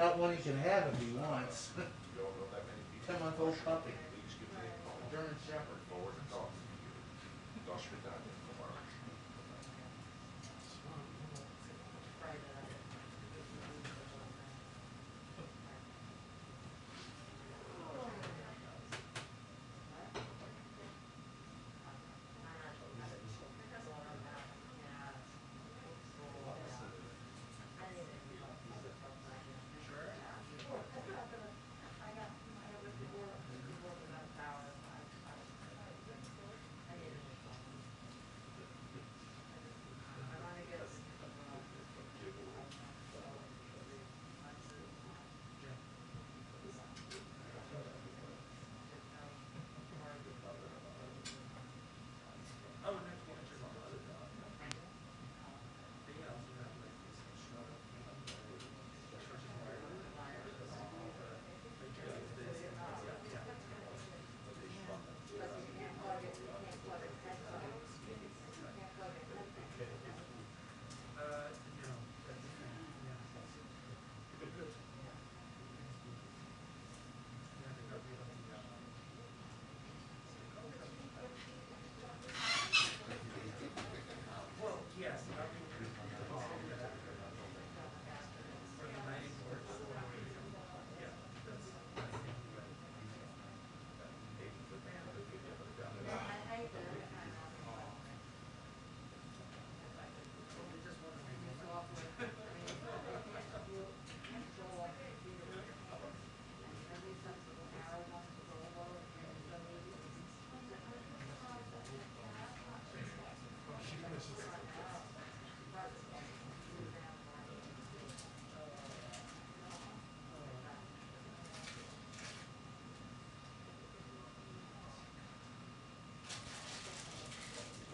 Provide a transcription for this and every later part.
Got one he can have if he wants. 10-month-old puppy. German Shepherd.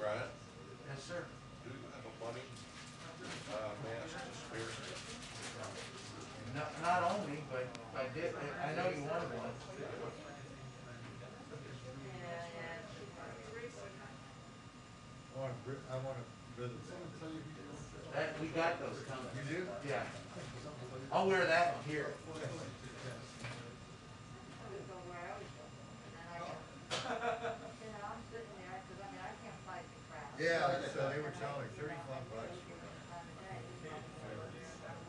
Brian? Yes, sir. Do you have a funny mask to spare? Not only, but I did. I know you wanted one. I want to visit. We got those coming. You do? Yeah. I'll wear that one here. Yeah, so they were telling me $35.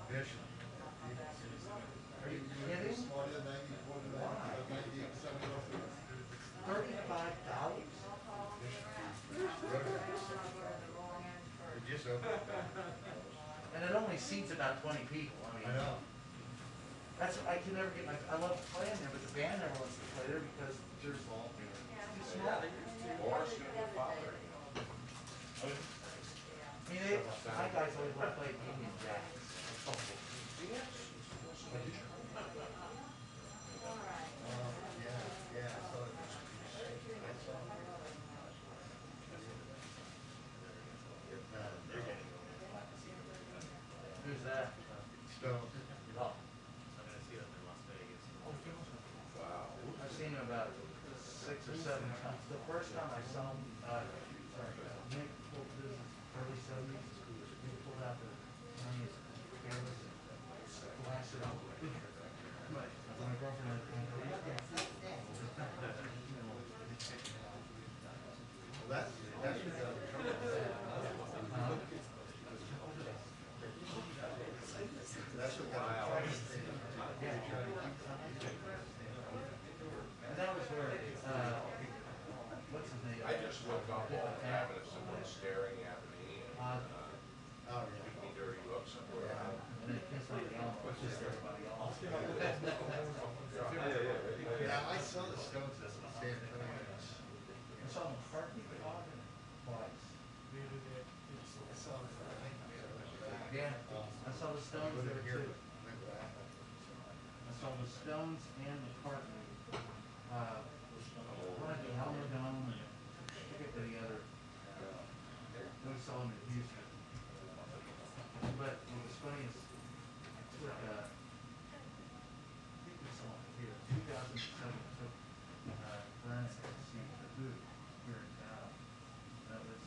Bishop. Are you kidding? $35? It just opened. And it only seats about 20 people. I mean, I know. that's I can never get my. I love playing there, but the band never wants to play there because they're small. Too small. Or student father, you know. I mean, my guys always want to play Union Jacks. Yeah, I saw it. Who's that? Stone. Oh, Wow. I've seen him about 6 or 7 times. The first time I saw him, Nick pulled this early 70s. He pulled out the money careless and blasted out. My girlfriend That's what got me trouble. That's what got me trouble. and that was where, what's his name? I just look up all the time and if someone's staring at me and Oh, give me dirty looks somewhere. And then pissed me off, pushes everybody off. yeah, I saw the Stones at San Antonio. I saw McCartney twice. Yeah, I saw the Stones there too. I saw the Stones and McCartney. One at the Alamo Dome and I forget the other. We saw him in Houston. But what was funny is I took, I think we saw him here, 2007, I took Glenn to see the Who here in town. That was,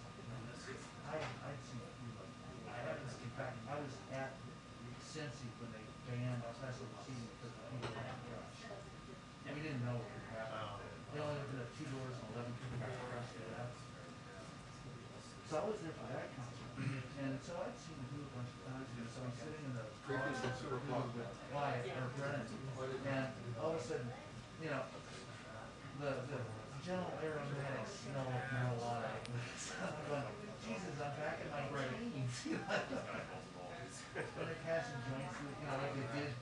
I'd seen a few, I haven't seen, in fact, I was at Cincy when they banned special I was there for that concert, and so I'd seen who a bunch of times, and so I'm sitting in the Drinking some super pop. with Wyatt or Brennan, and all of a sudden, you know, the general aromatic smell of marijuana. I'm going, Jesus, I'm back in my brains. You know, when they're passing joints, you know, like they did.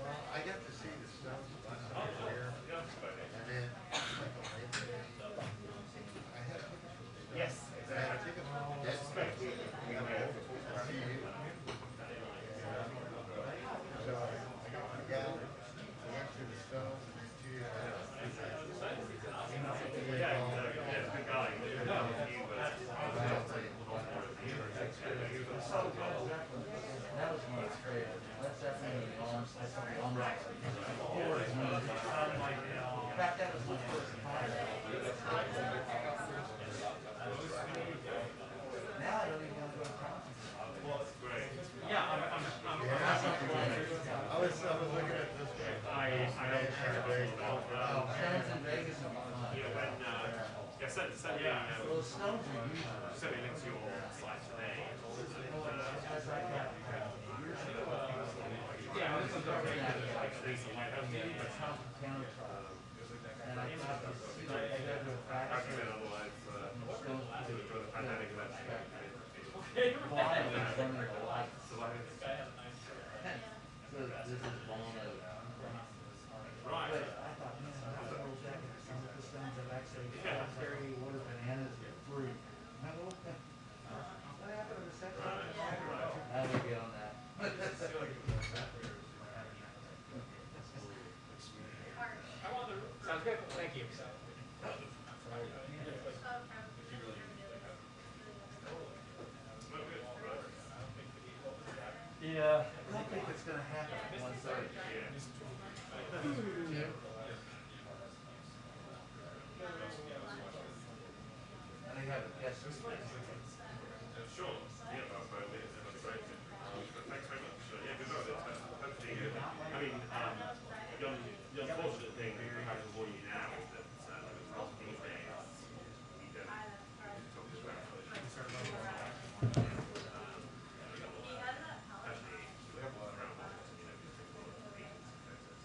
Well, I got to see the Stones last time I was here, and then I had tickets for the Stones. Yes, I had tickets for the Dead Space. We got both to see you. So I got my gal, I went to the Stones and then to you. That was one of the great. That's definitely the arms. That's the arms. In fact, that was my first concert. Now I don't even want to go to concerts. yeah, I'm I was looking at this one. I don't care about it. Oh, Stones in Vegas would be fun. Yeah, when, yeah, send me, Well, the Stones are usually. send me a link to your slide today. As I got years ago. Yeah, I was covering that. like, Lisa White, The Trump counter trial. And I thought this, you know, I got to a practice. otherwise, Stones the pandemic event. Bono was running the lights. So I, So this is Bono. right. But I thought, man, that's a little jacket. Some of the Stones have actually carry water, bananas, and fruit. And I go, what happened to the second one? I would get on that. Sounds good, thank you. Yeah. I don't think it's gonna happen at 1:30. Jim? And they have a guest. Sure. Yeah, that's great. Thanks very much. Yeah, good luck. Hopefully, I mean, the unfortunate thing that we have to avoid now is that these days we don't talk about actually, we have one around Washington, you know, we take a lot of meetings and photos.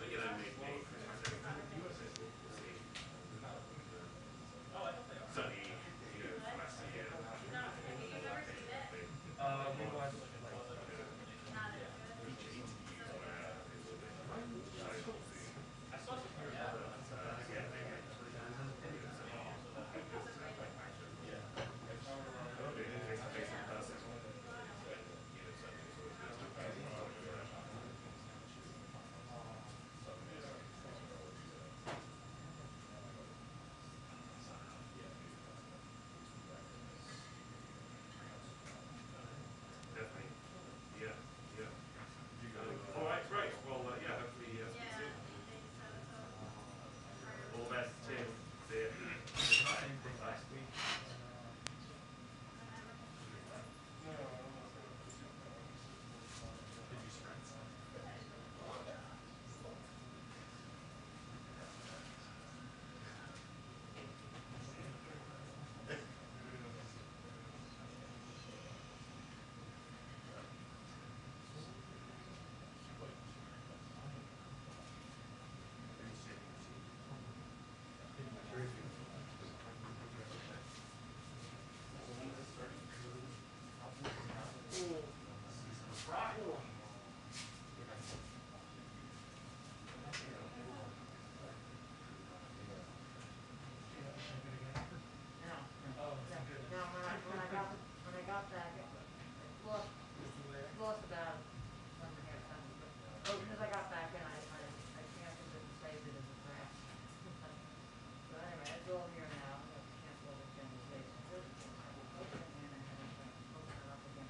But you know, maybe we'll see. Certainly, you know, last year. Definitely. Yeah, yeah. All right, great. Well, yeah, hopefully, speak soon. All the best. Cheers. See ya. Bye. Now, when I got back, lost about one and a half times. But as I got back in, I canceled it and saved it as a draft. So anyway, it's all here now. I have to cancel all the general stations. And I had to open it up again.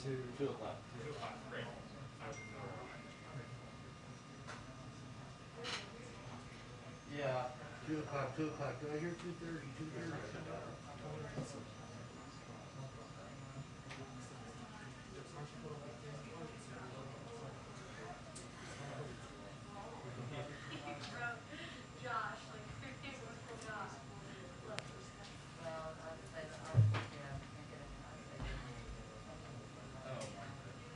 2 o'clock. 2 o'clock, great. Yeah, 2 o'clock, 2 o'clock. Do I hear 2:30, 2:30? Josh, like, your name was Josh. Well, I'd say that I would, yeah, can't get it, I'd say. Oh, my goodness.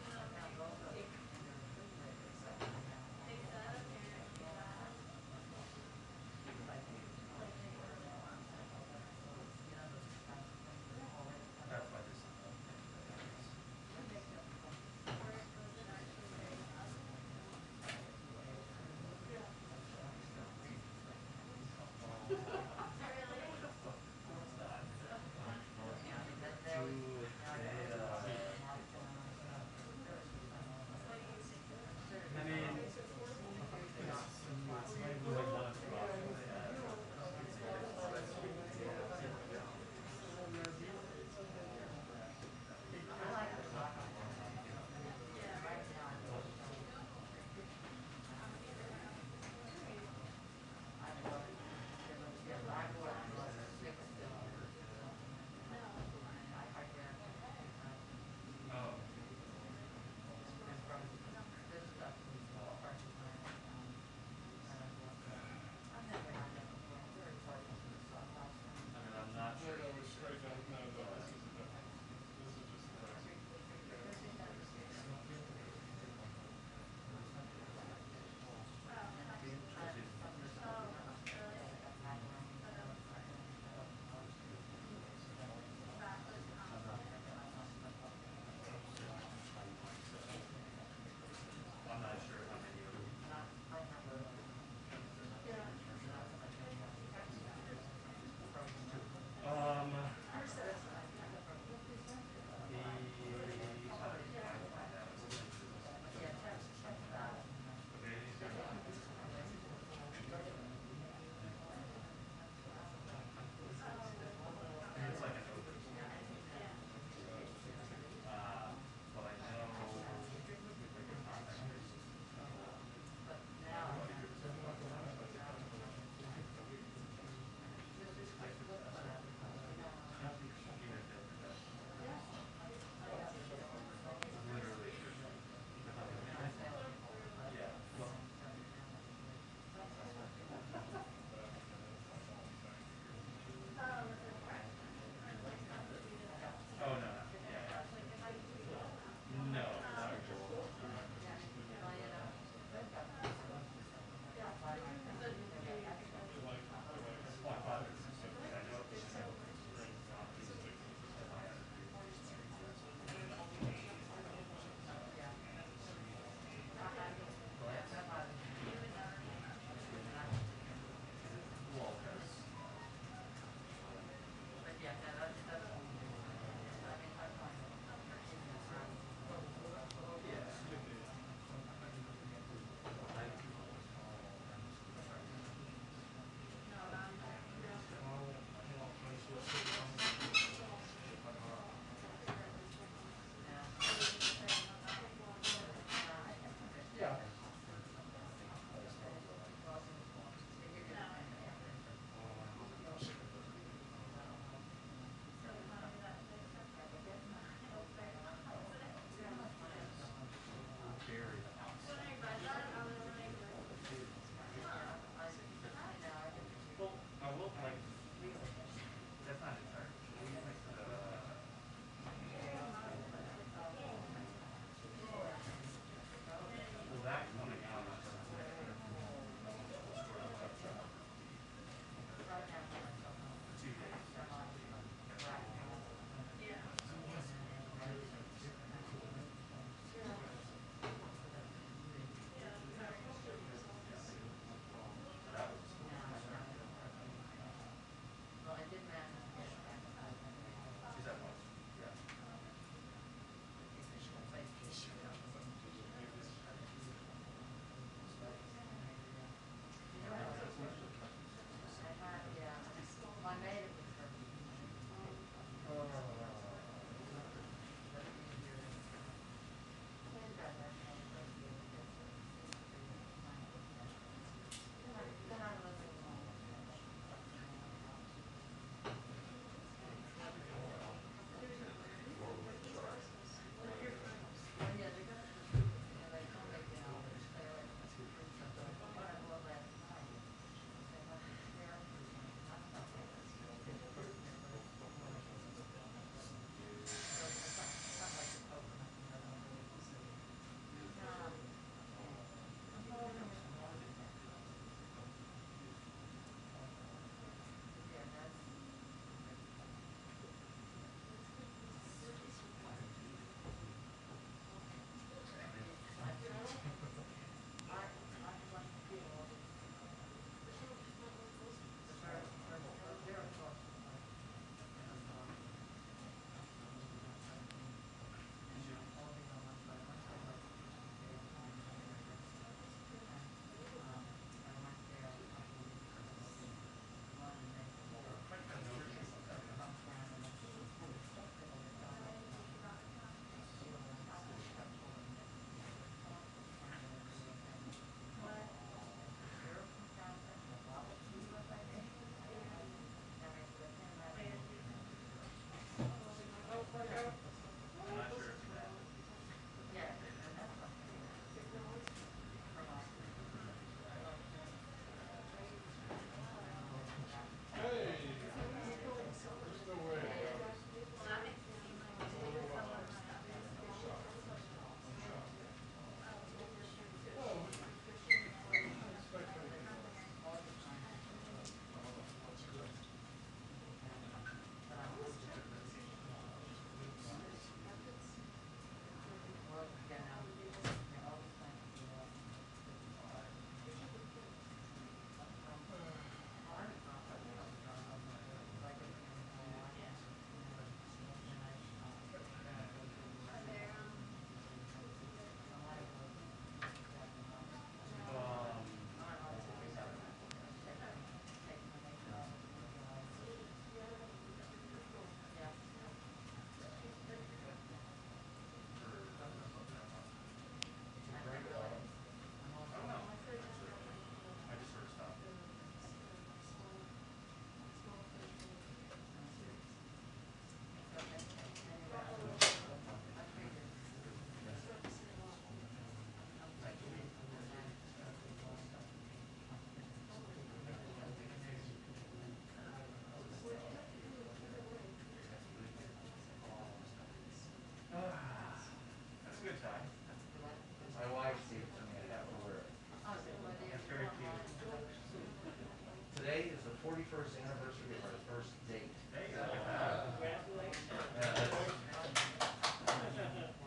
21st anniversary of our first date. Yeah,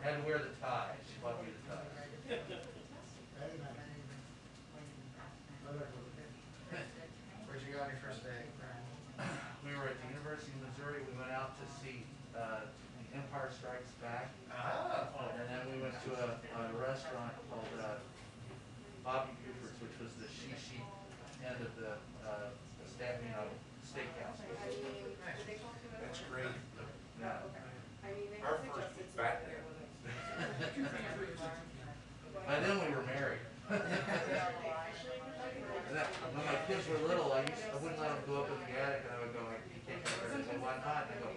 had to wear the tie. She bought me the tie. Where'd you go on your first day? We were at the University of Missouri. We went out to see The Empire Strikes Back. Ah. And then we went to a restaurant called Bobby Buford's, which was the she end of the steakhouse. That's great. Yeah. Our first was back then. By then we were married. When my kids were little, I wouldn't let them go up in the attic, and I would go, you can't go there. They say, why not? And I go,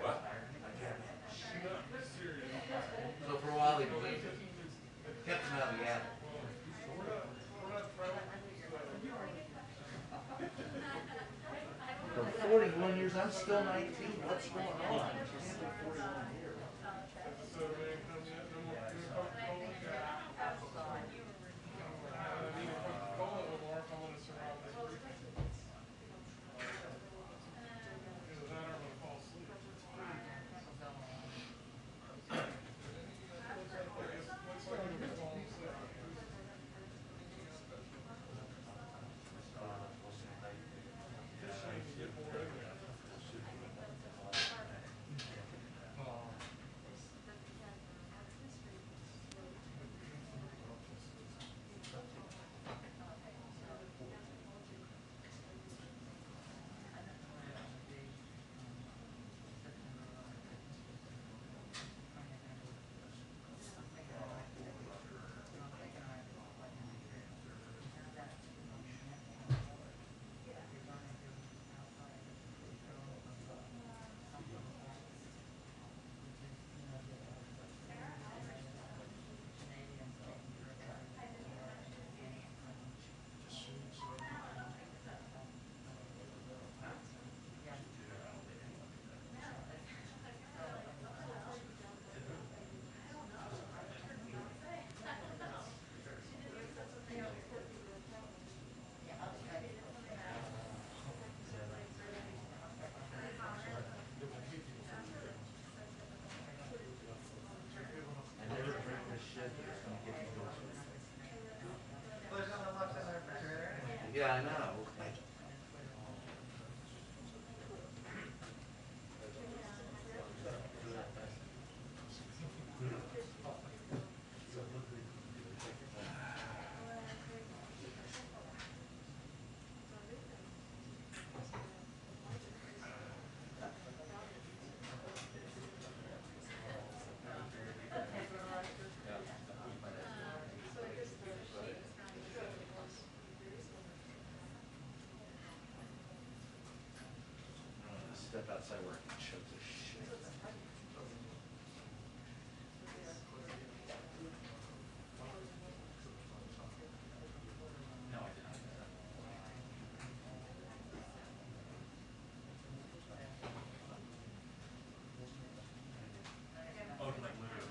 What? so for a while they believed it. Kept them out of the attic. For 41 years, I'm still 19. What's going on? I can't be 41 years. I never drink this shit that's gonna get me going. Well, there's nothing left in there for you there. Yeah, I know. Step outside where I can choke this shit. No, I didn't. Oh, like literally.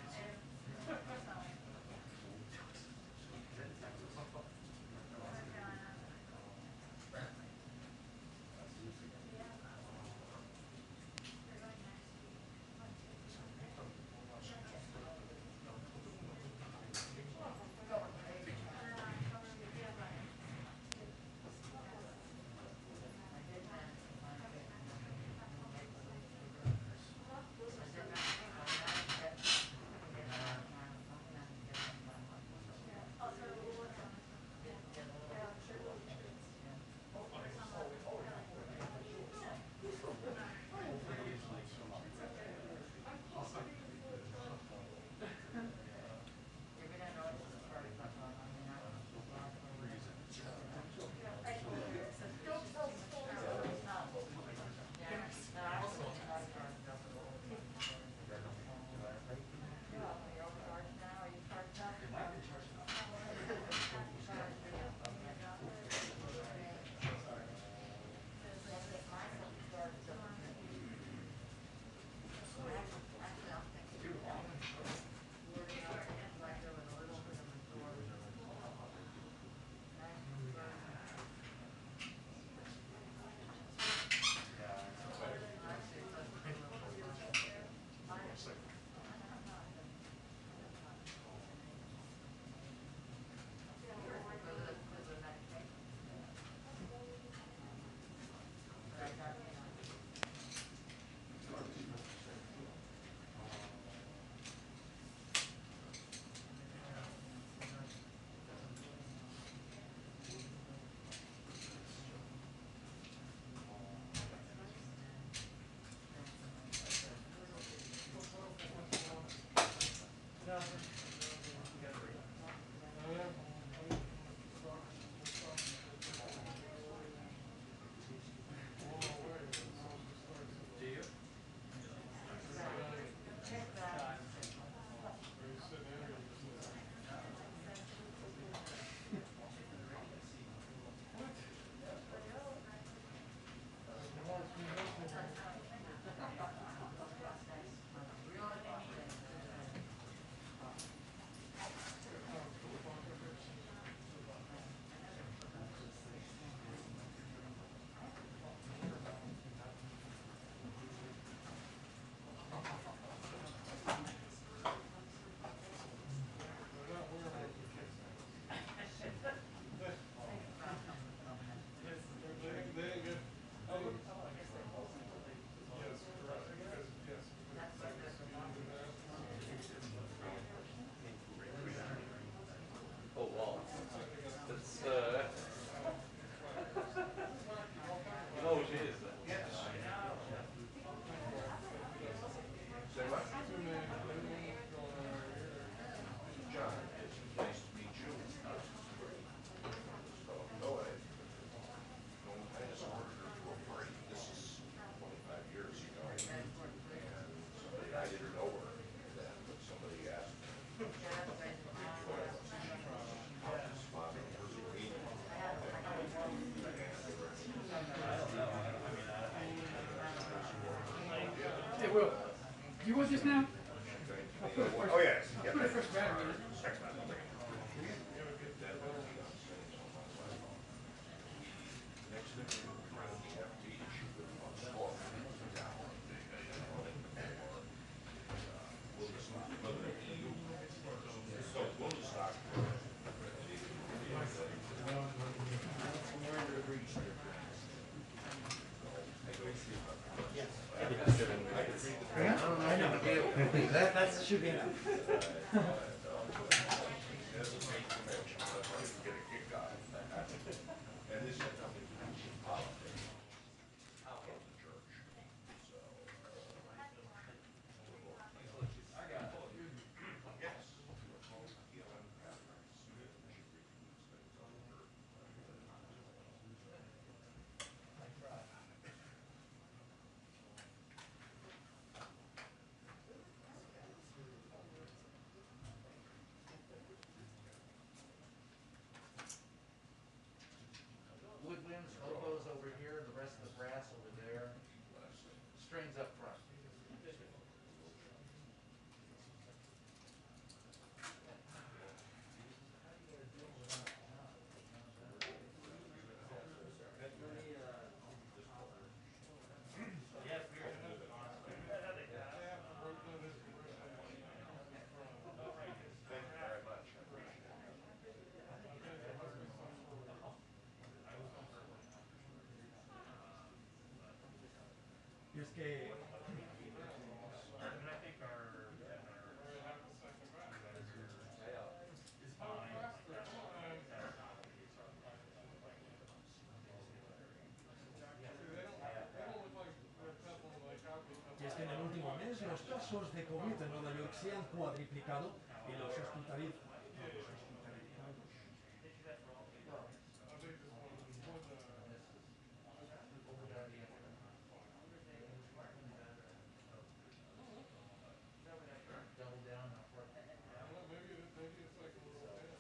You want this now? Oh, yes. Yeah, Put a fresh battery in it. That should be enough. Woodwinds, oboes over here, the rest of the brass over there. Strings up front. Y es que en el último mes los casos de COVID en Nueva York se han cuadriplicado y los hospitalizados.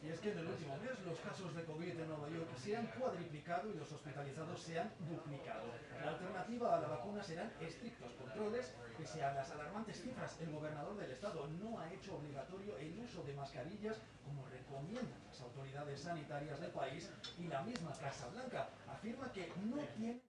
Y es que en el último mes los casos de COVID en Nueva York se han cuadriplicado y los hospitalizados se han duplicado. La alternativa a la vacuna serán estrictos controles. Pese a las alarmantes cifras, el gobernador del estado no ha hecho obligatorio el uso de mascarillas como recomiendan las autoridades sanitarias del país, y la misma Casa Blanca afirma que no tiene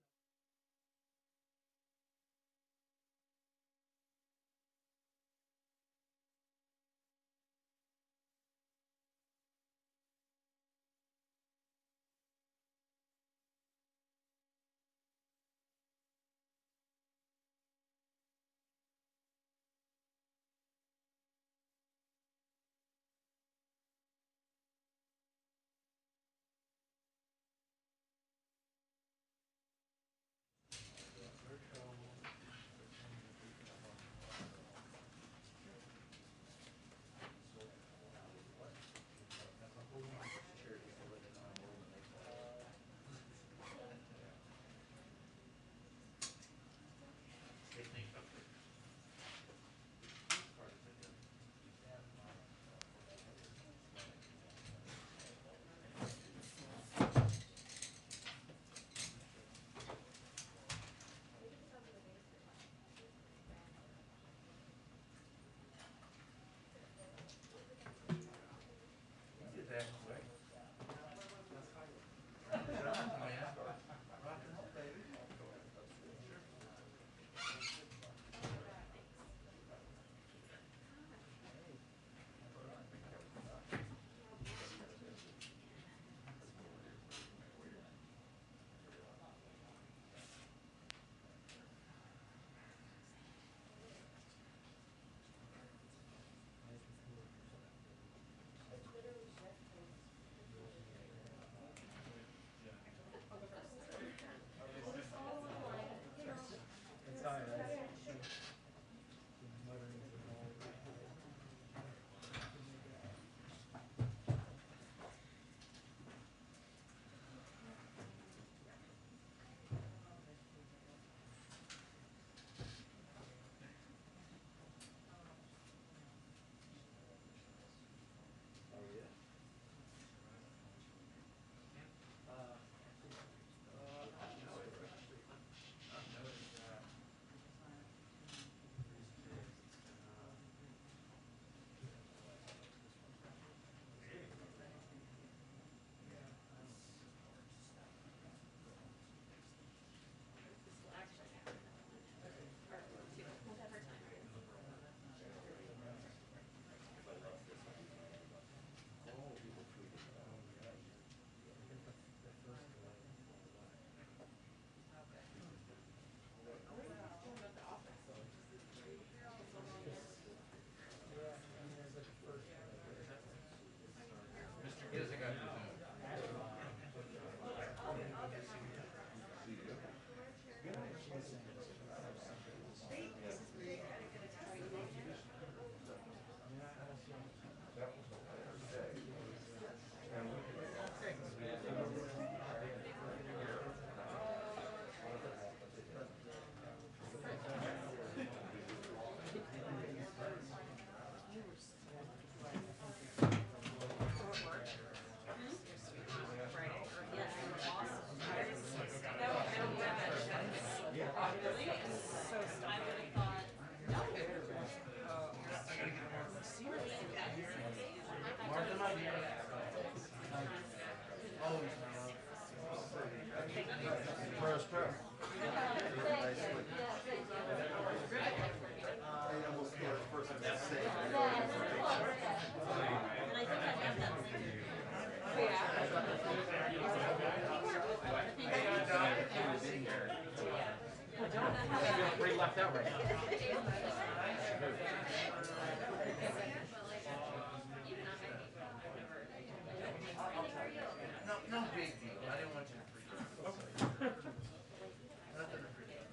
No, no big deal. I didn't want you to freak out. Nothing to freak out.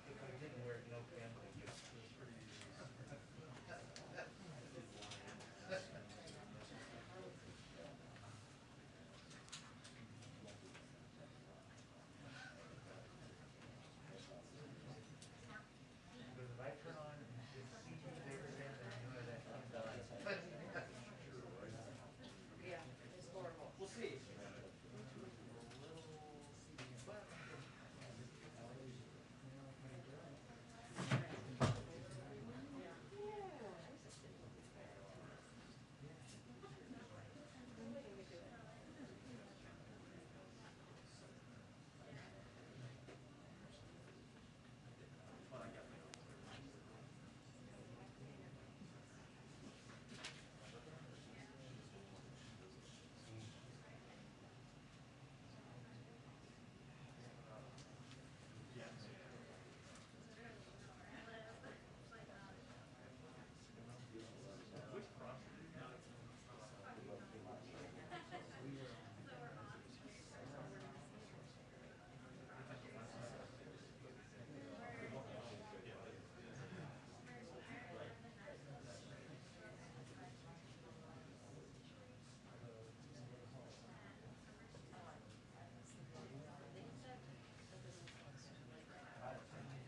If I didn't wear no family, it was pretty easy. Because if I turn on this CG bigger than you know that I'm done. Yeah, it's horrible. We'll see.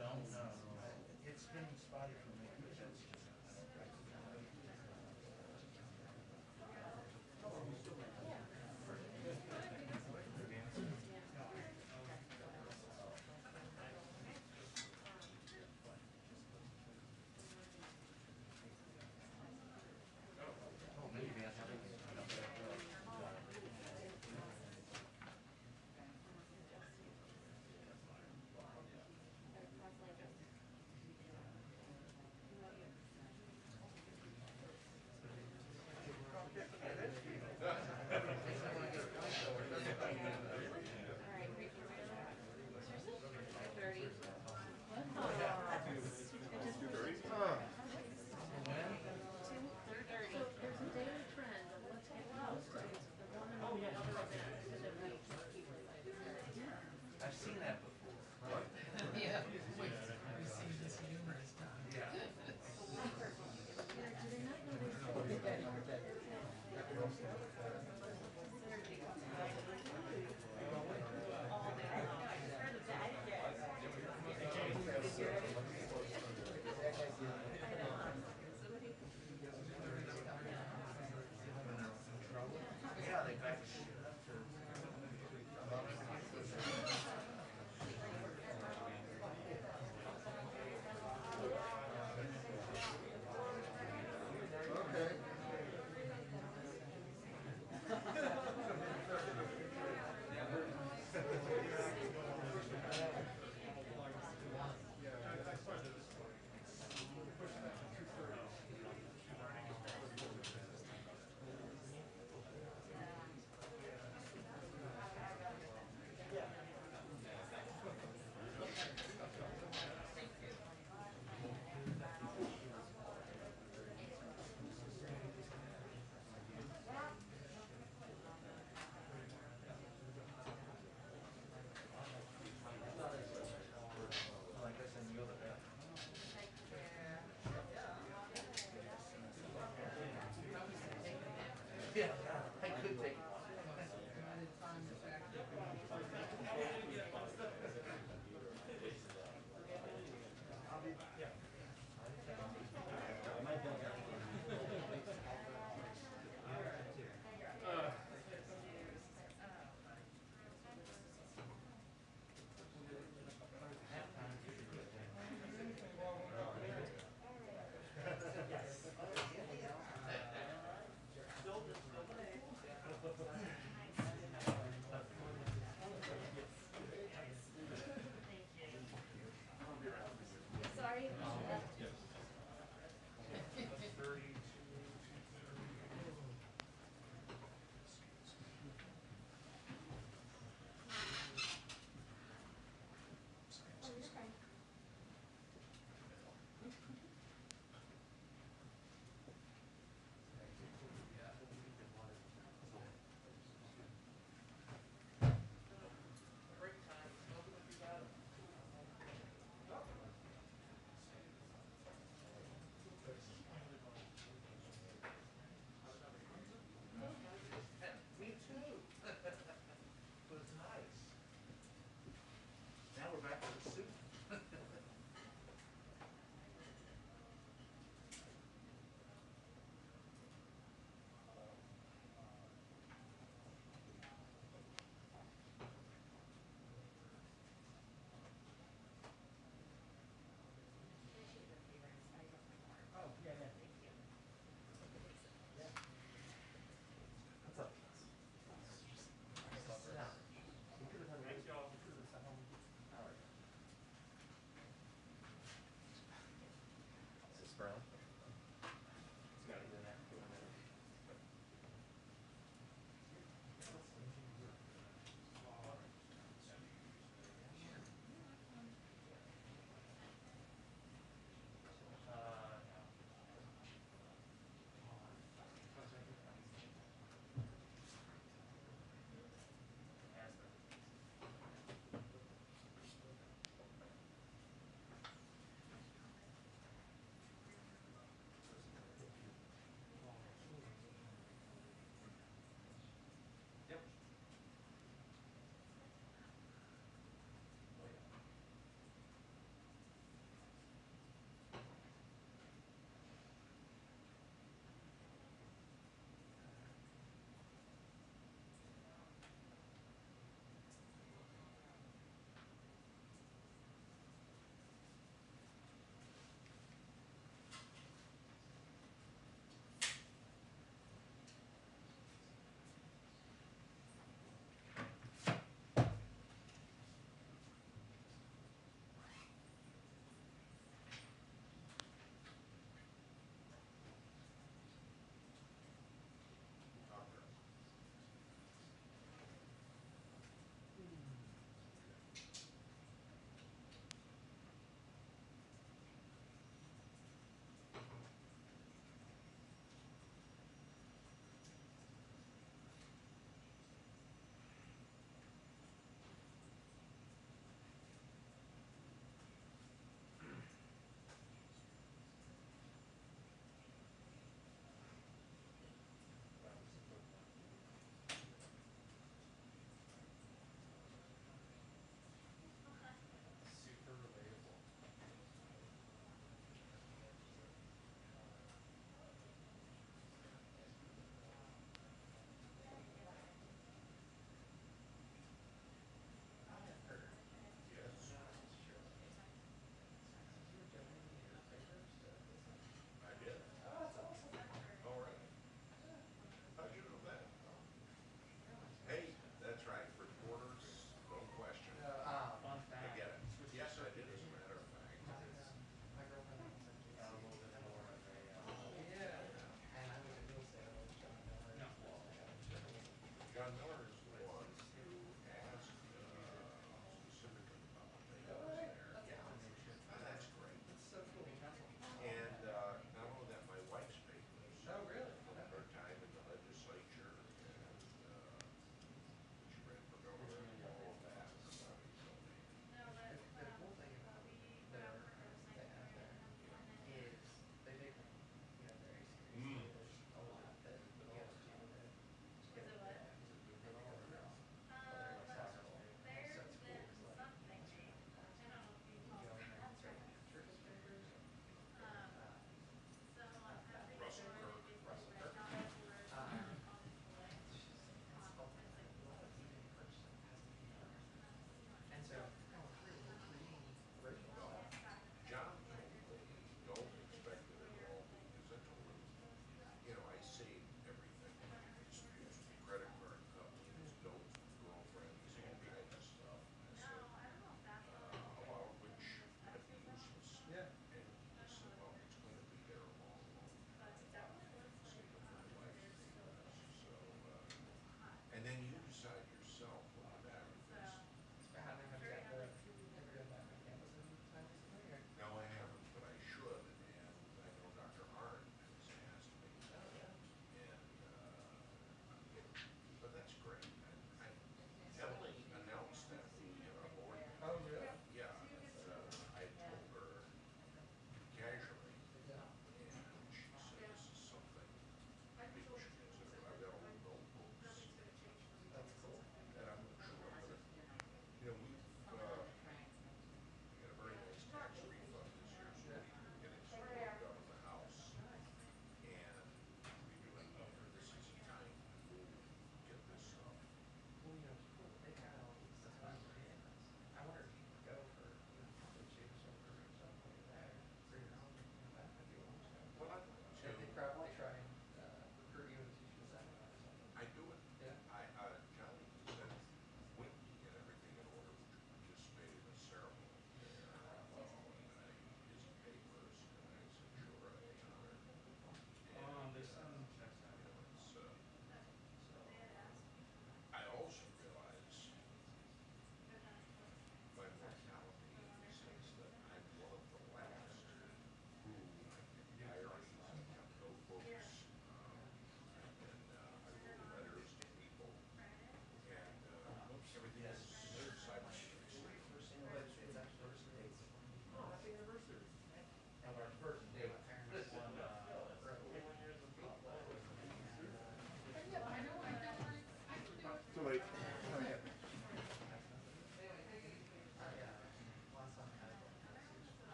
Don't know. It's been spotty for me, but that's just, I don't practice Oh, maybe that's how it is. I've seen that before. Yeah, we've seen this numerous times. Yeah. Yeah, they back shit up to. Okay. Like I said, you're the best. Yeah, I could take it.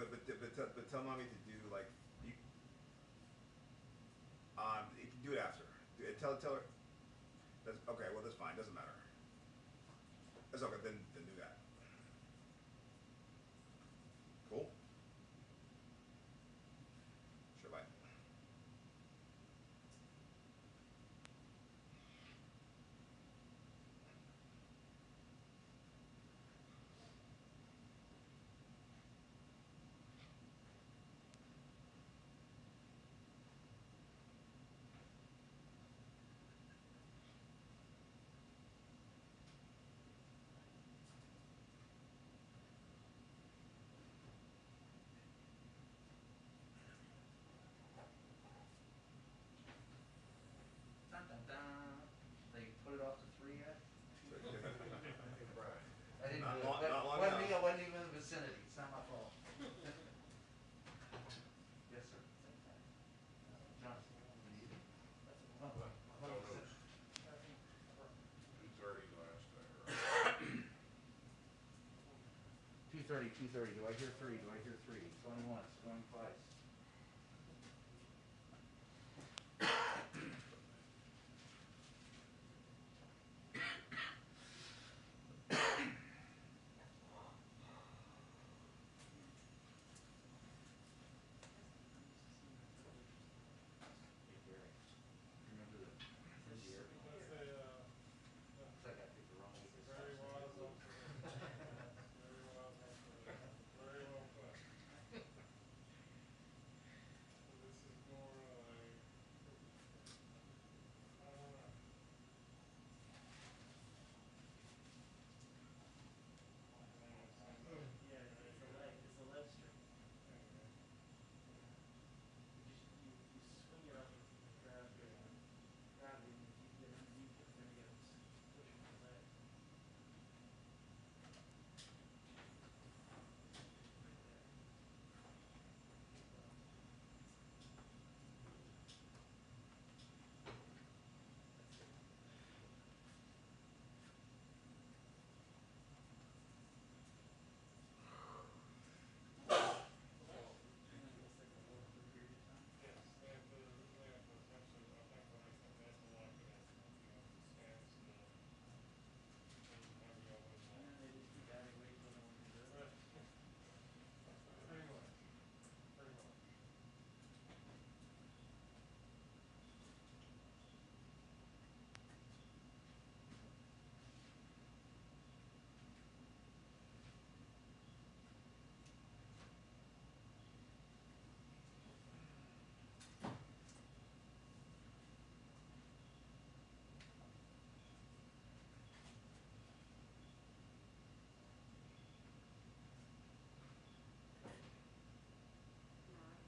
but tell mommy to do like you. You can do it after. Tell her. That's okay. Well, that's fine. Doesn't matter. That's okay. Then do that. Cool. Sure. Bye. Dun dun dun. They put it off to 3 yet? Right. I didn't Not do long- it. not long Wasn't me, enough. I wasn't even in the vicinity. It's not my fault. Yes, sir. Johnson, you need it? Oh, What? what was it? 2:30 last I heard. 2:30, 2:30. Do I hear 3? Do I hear 3? Going once, going twice. Hey, Gary, remember the year? Looks like I picked the wrong week to start. Yeah, it's a leg straight. You swing it up and grab it, and if you get underneath it, then you gotta push with the leg. Right there. That's it. And then it's like a hold for a period of time. And then they just keep adding weight till no one can do it.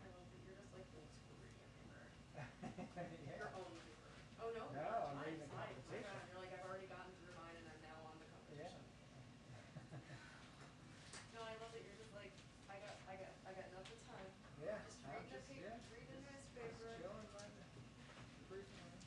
I love that you're just like old school reading a paper. Yeah. Your own paper. Oh no, No, it's I'm mine, reading it's the mine. My competition. God, you're like, I've already gotten through mine and I'm now on the Yeah. competition. No, I love that you're just like, I got nothing time. Yeah, Just I'm reading a just, paper, yeah. just reading a Just newspaper. chilling by the briefing room.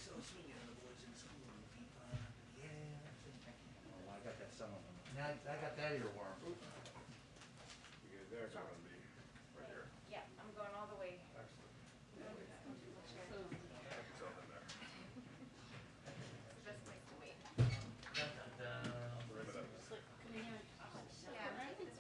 So swinging the boys in school, feet flying up in the air. Oh, I got that some of them. Now I got that earworm. Because they're going to be right here. Yeah, I'm going all the way. Excellent. Check. Put yourself in there. Just like the weight. Dun, dun, dun. Rim it up. Yeah, I'm taking this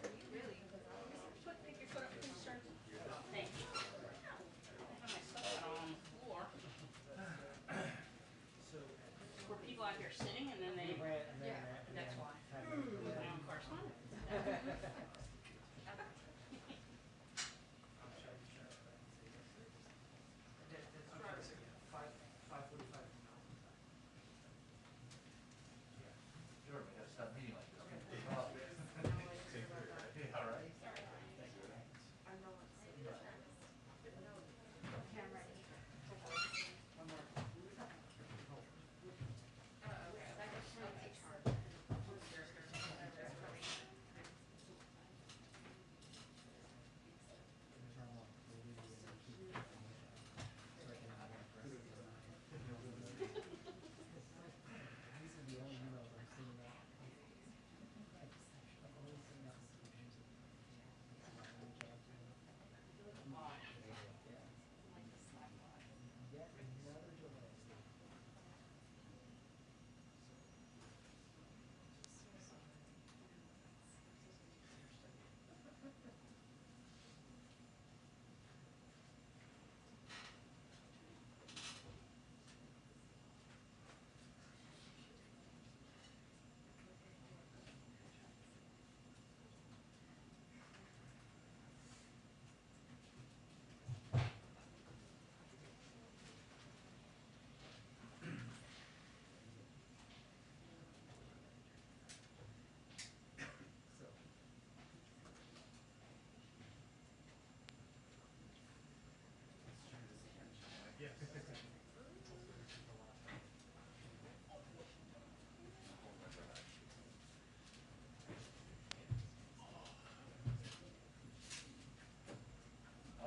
I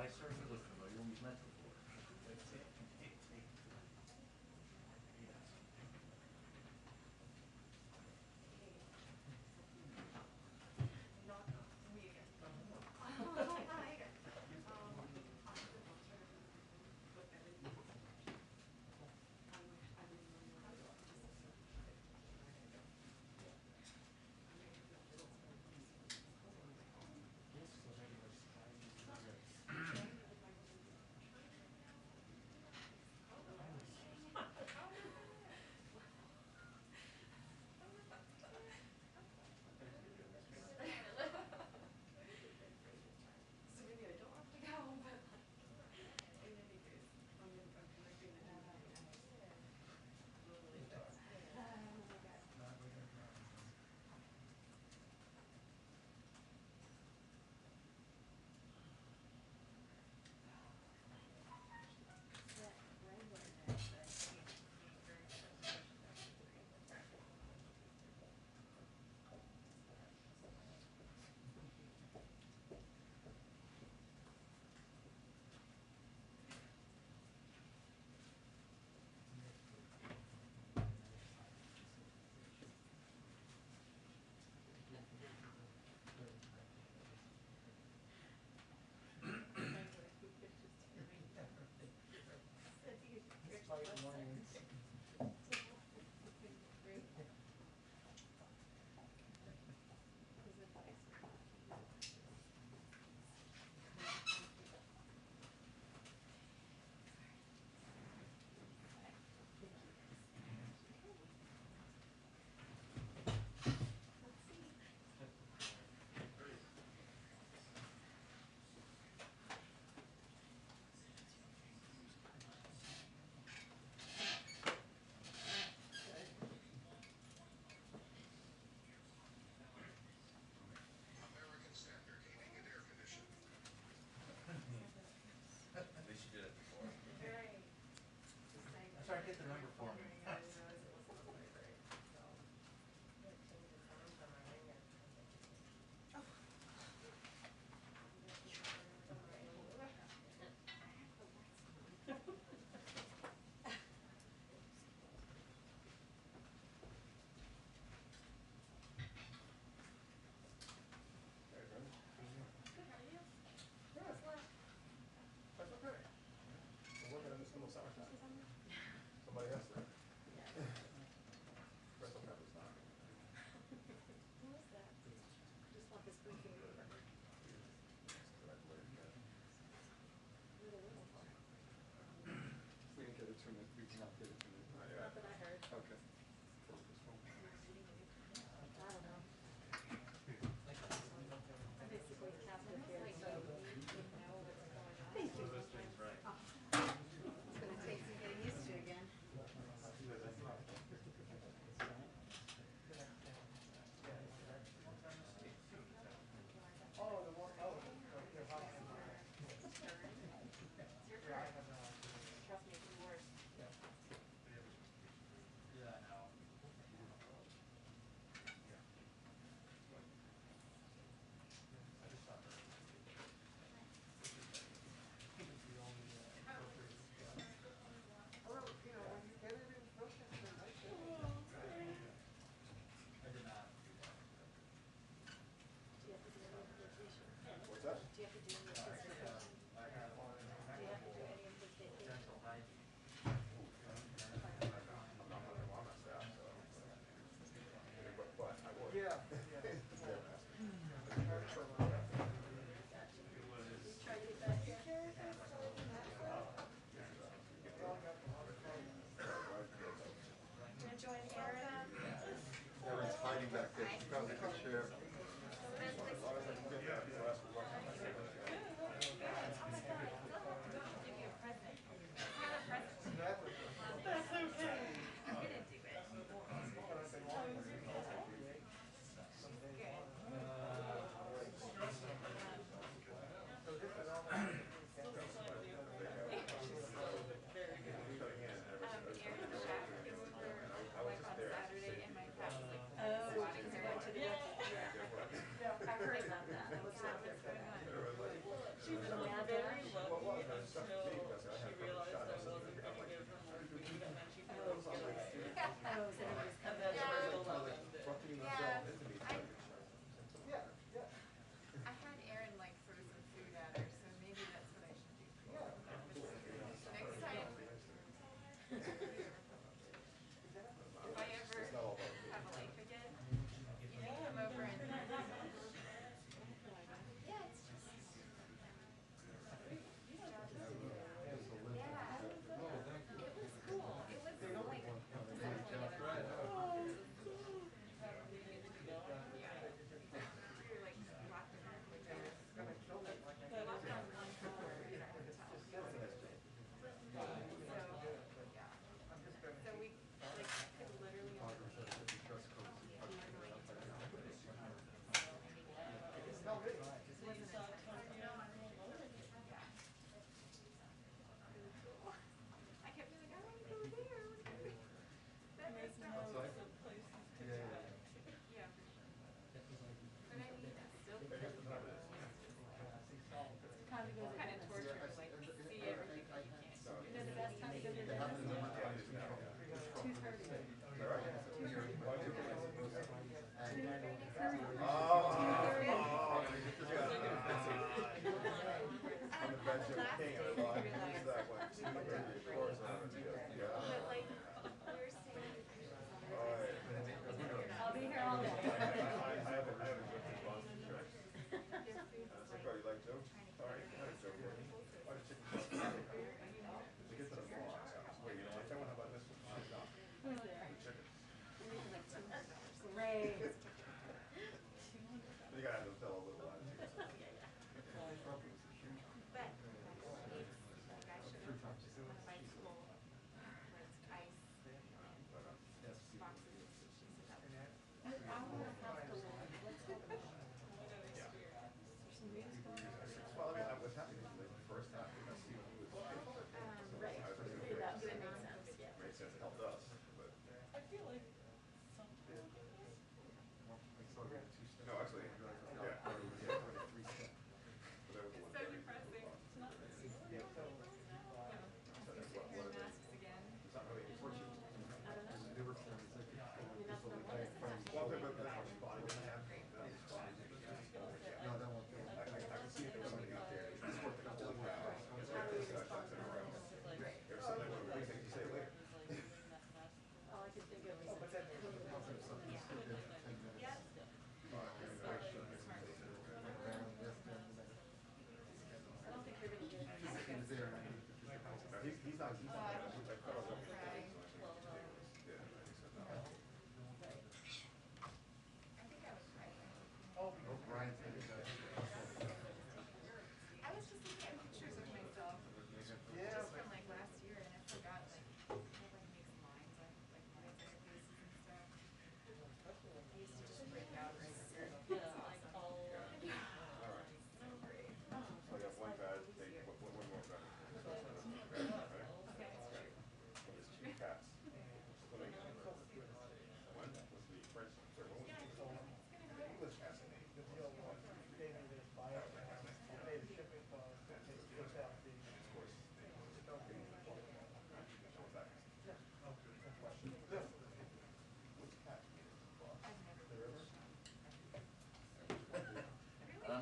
certainly look familiar, we've met before. Not me again. Hi. But everything.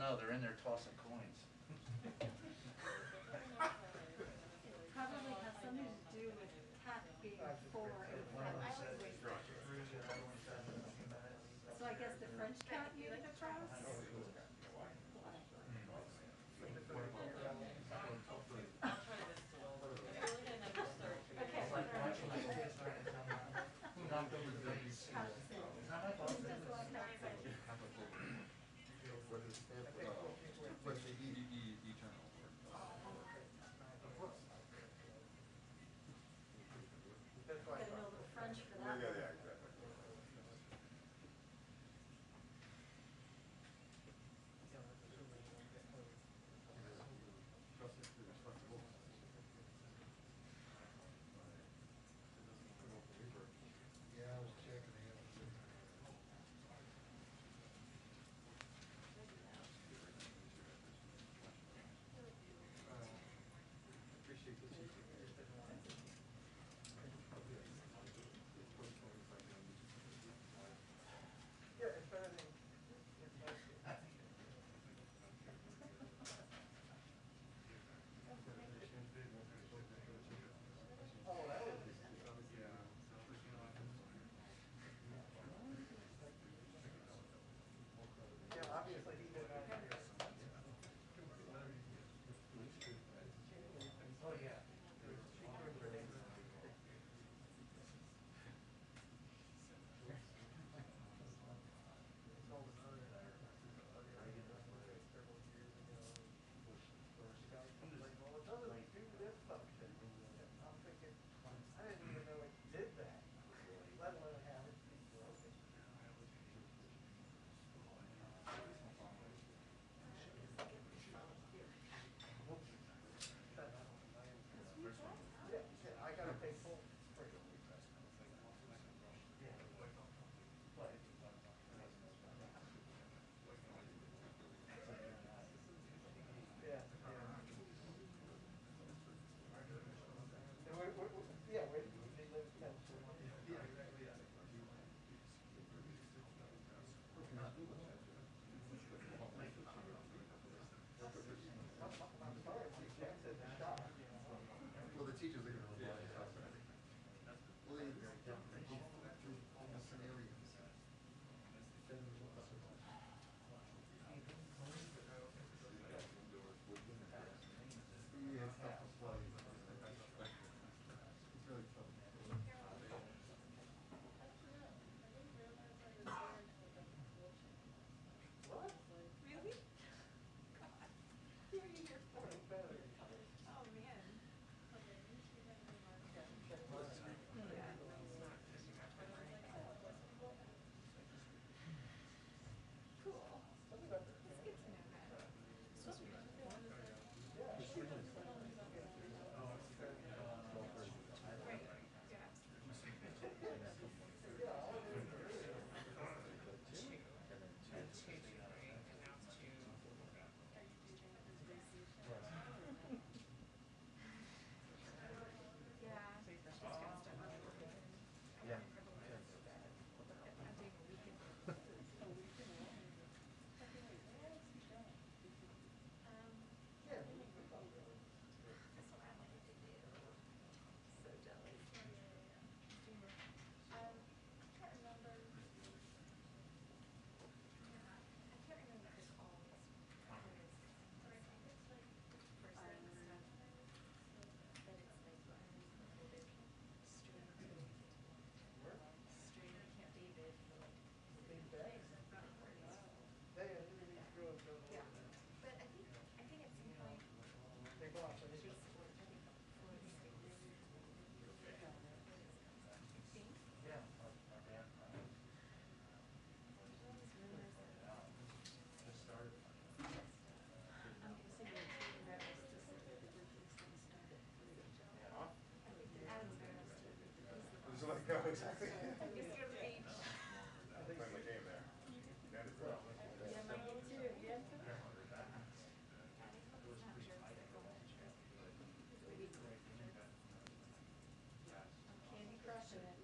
know, they're in there tossing coins. It probably has something to do with cat being four and French. So I guess the French cat made it across? Okay. It's like watching my kids trying to tell me who knocked over the vase. It's not my fault. What's the eternal? Gotta know the French for that. Yeah, yeah, exactly. Yeah, I was checking it. Appreciate the teaching. Yeah, it's better than, it's nice. Oh, that was. Yeah, obviously he did not hear. Oh, yeah. I'm thinking, I didn't even know it did that, let alone have it be broken. Yeah, yeah, I gotta pay full for it. Yeah. But. Yeah, yeah. And yeah, they live in California. Yeah. I'm sorry, my Jen said the shop. Well, the teachers are gonna rely on us. Well, they through almost scenarios. Yeah, it's tough to play. It's really tough. What? Really? Who are you here for? Better. Oh, man. Cool. It's good to know that. So sweet. Right, yeah. Yeah. Just got stuck on the weekend. Yeah. I'm doing a weekend. Yeah. That's what I wanted to do. So jealous. I can't remember. I can't remember if all was person and stuff. But it's like string Camp David for like yeah. But I think at some point They go out for this. Yeah. Just started. I'm guessing that Travis to say that the briefing's gonna start at 3. Huh? Adam's nervous too. Just like, go exactly. He's scared of the beach. Playing the game there. That is rough. Yeah, mine did too. Yeah. He's not sure if they're going to trip. I'm Candy crushing it.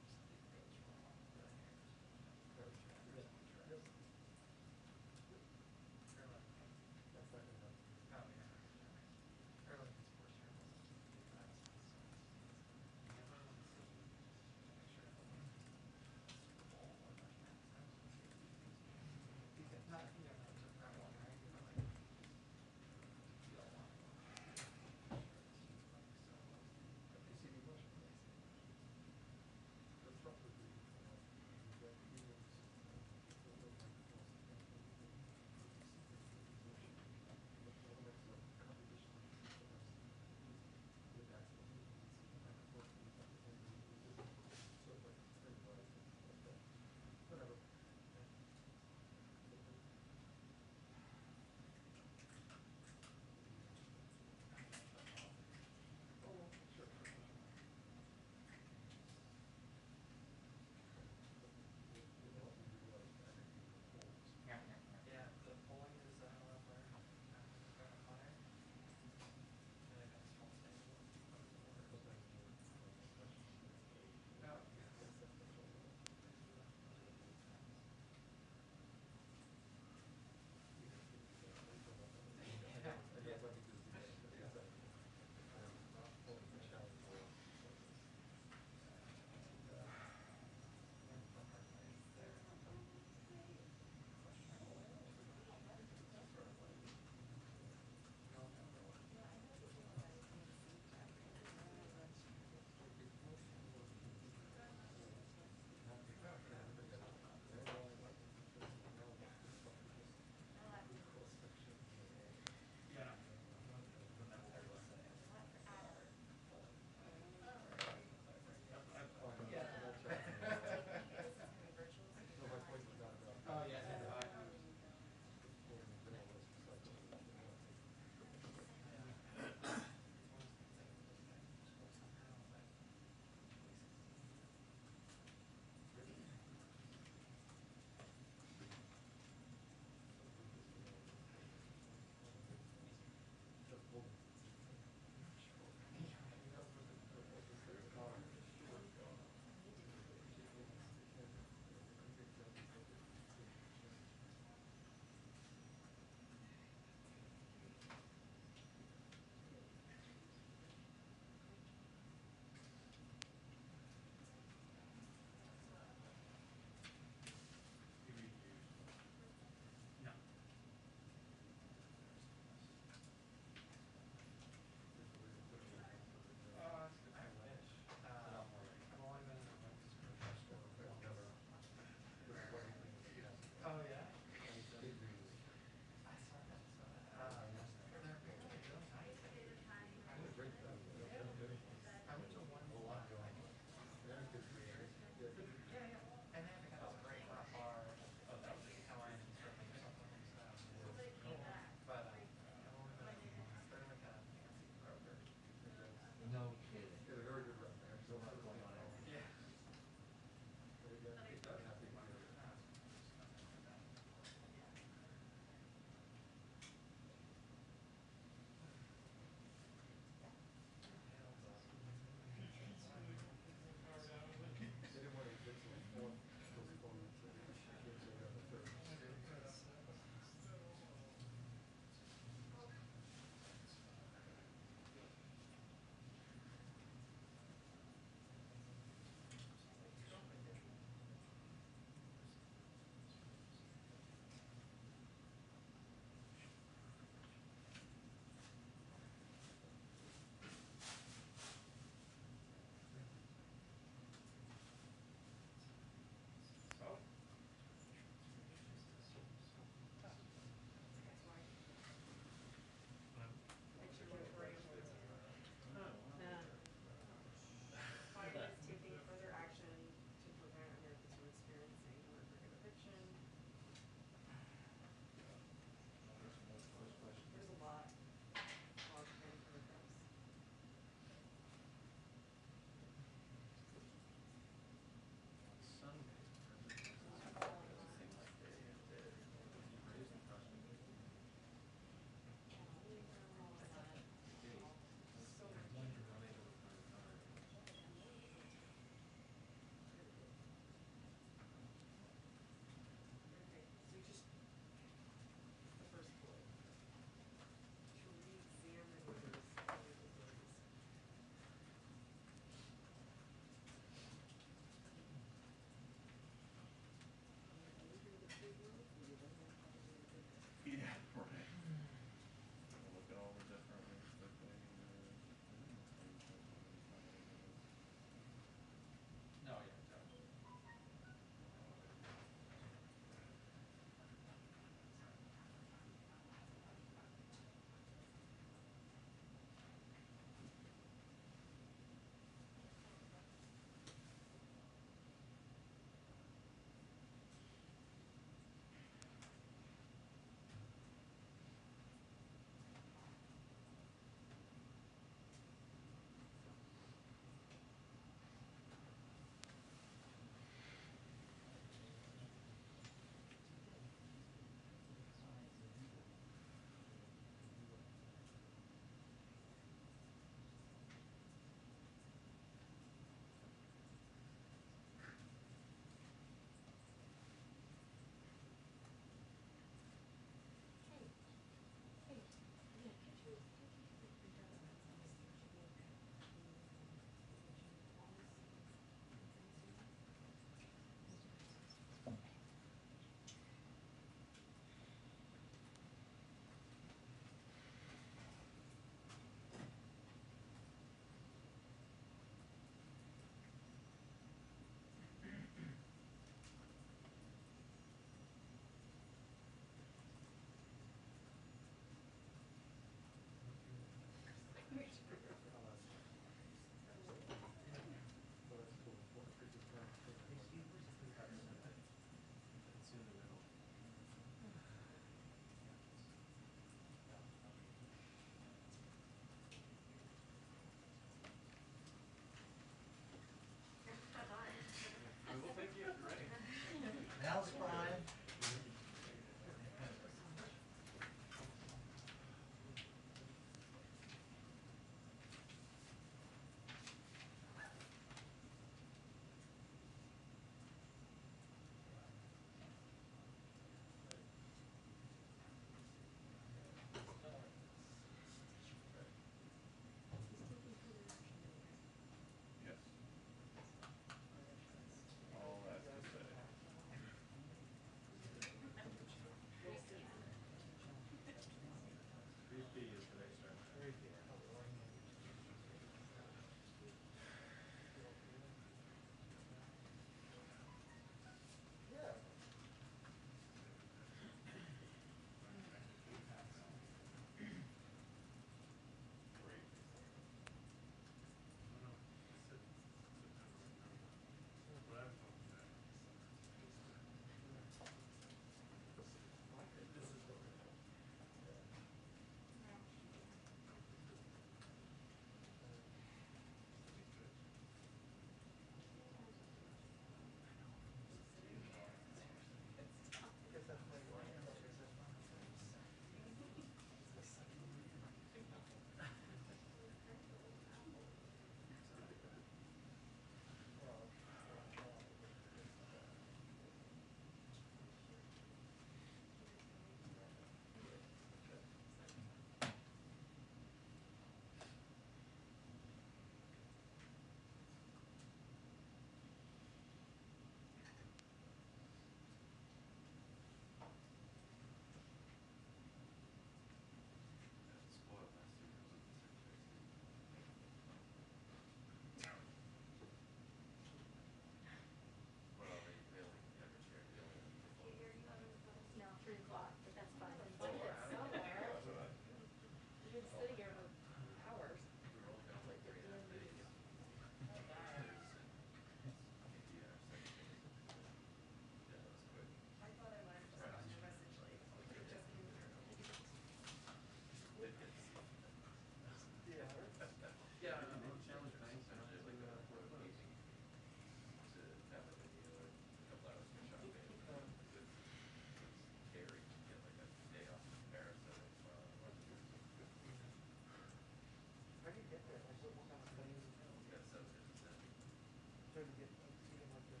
try to get see them like this.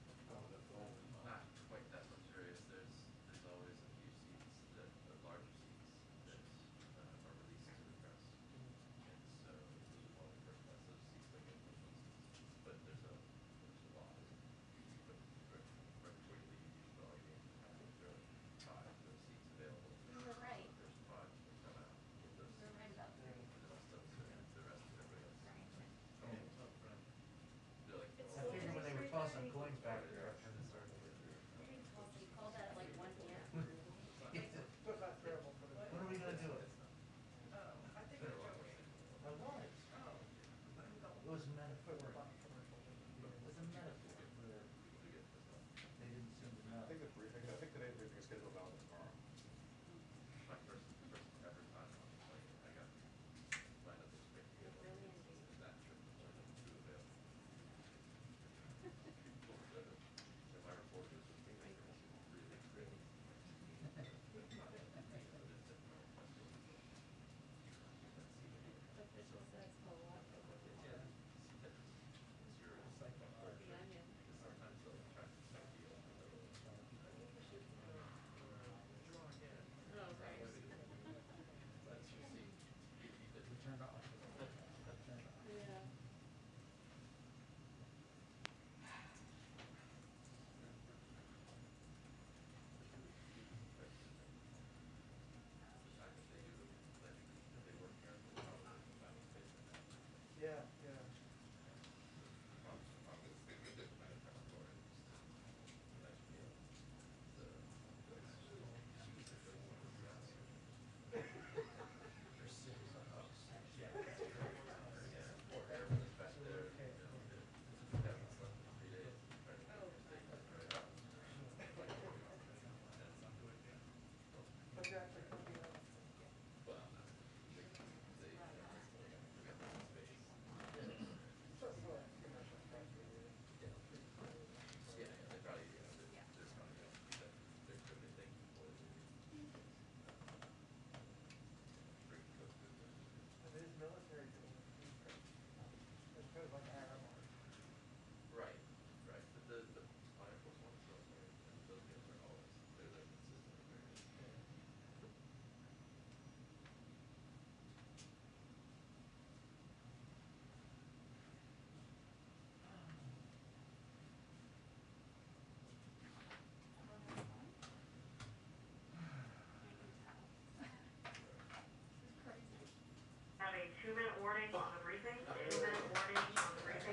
Not quite that luxurious. There's always a few seats that are larger seats that are released to the press, and so those are called first class. Those seats like information seats, but there's a lot. But right before you leave, you should all your games have there are 5 of those seats available. You were right. The first 5 that come out with those You were right seats. about 3. The rest of everybody else. Right. Come in. They're like, It's I figured when they were tossing coins back there, I kind of started. You didn't call, so you called that at like 1 p.m. So it's not terrible for the. When are we gonna do it? I think it's Joey. I was. Oh. It was metaphor. It was a metaphor where they didn't seem to know. I think the briefing, I think today's briefing is scheduled now for tomorrow. my first ever time on the plane. I got lined up this quick to get Really engaged. that trip to avail. And my reporters was thinking this is really great. Official says a lot of the onion. Sometimes they'll try to spec you a little. Oh, right. That's your seat. We turned off. Yeah. The fact that they do, like, they work here for the battle space right now. Yeah, yeah. But you actually could be like. So, commercial press related. They probably, there's probably, they're good at thanking for it. But it is military doing it. It's kind of like Arab art. Right, but the Air Force One is military, and those guys are always, they're like consistently very good. Have a 2-minute warning on the briefing, 2-minute warning on the briefing.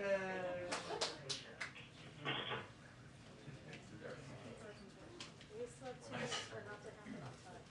We still have 2 minutes for not to have it on time.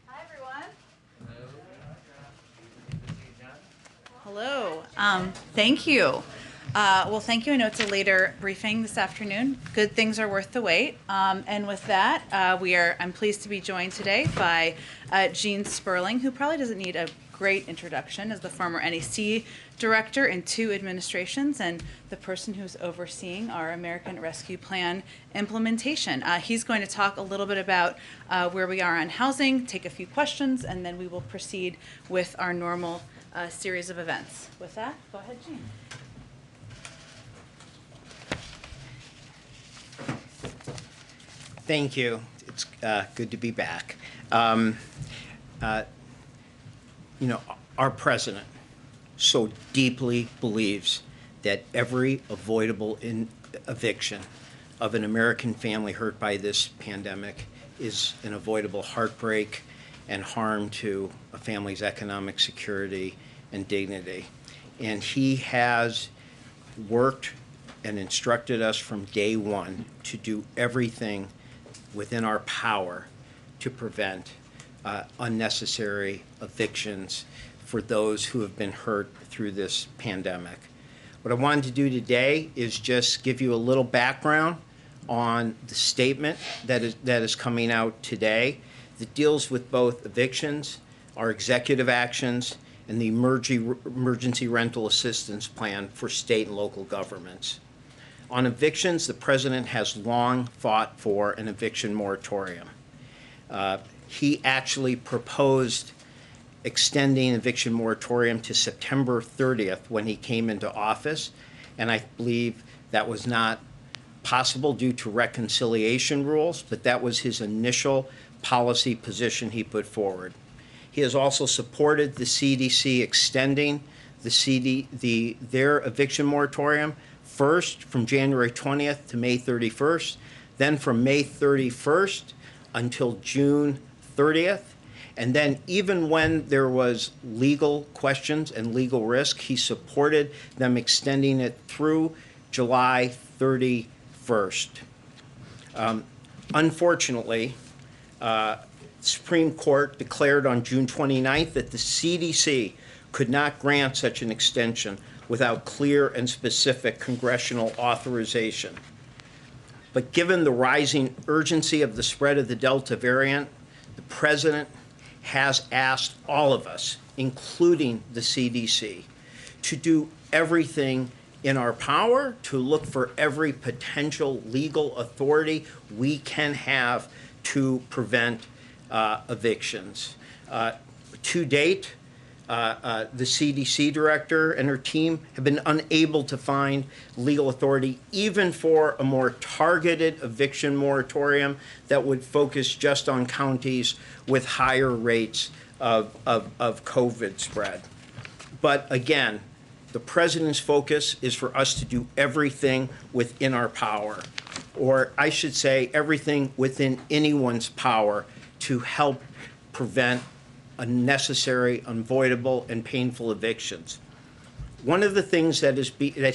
Hi, everyone. Hello. Hello. Thank you. Well, thank you. I know it's a later briefing this afternoon. Good things are worth the wait. And with that, I'm pleased to be joined today by Jen Sperling, who probably doesn't need a great introduction as the former NEC director in 2 administrations and the person who's overseeing our American Rescue Plan implementation. He's going to talk a little bit about where we are on housing, take a few questions, and then we will proceed with our normal series of events. With that, go ahead, Gene. Thank you. It's good to be back. You know, our president so deeply believes that every avoidable eviction of an American family hurt by this pandemic is an avoidable heartbreak and harm to a family's economic security and dignity. And he has worked and instructed us from day one to do everything within our power to prevent unnecessary evictions for those who have been hurt through this pandemic. What I wanted to do today is just give you a little background on the statement that is coming out today that deals with both evictions, our executive actions, and the emergency rental assistance plan for state and local governments. On evictions, the president has long fought for an eviction moratorium. He actually proposed extending eviction moratorium to September 30th when he came into office, and I believe that was not possible due to reconciliation rules, but that was his initial policy position he put forward. He has also supported the CDC extending their eviction moratorium first from January 20th to May 31st, then from May 31st until June 30th. And then even when there was legal questions and legal risk, he supported them extending it through July 31st. Unfortunately, Supreme Court declared on June 29th that the CDC could not grant such an extension without clear and specific congressional authorization. But given the rising urgency of the spread of the Delta variant, the president has asked all of us, including the CDC, to do everything in our power to look for every potential legal authority we can have to prevent evictions. To date, the CDC director and her team have been unable to find legal authority even for a more targeted eviction moratorium that would focus just on counties with higher rates of COVID spread. But again, the president's focus is for us to do everything within our power, or I should say everything within anyone's power to help prevent unnecessary, unavoidable, and painful evictions. One of the things that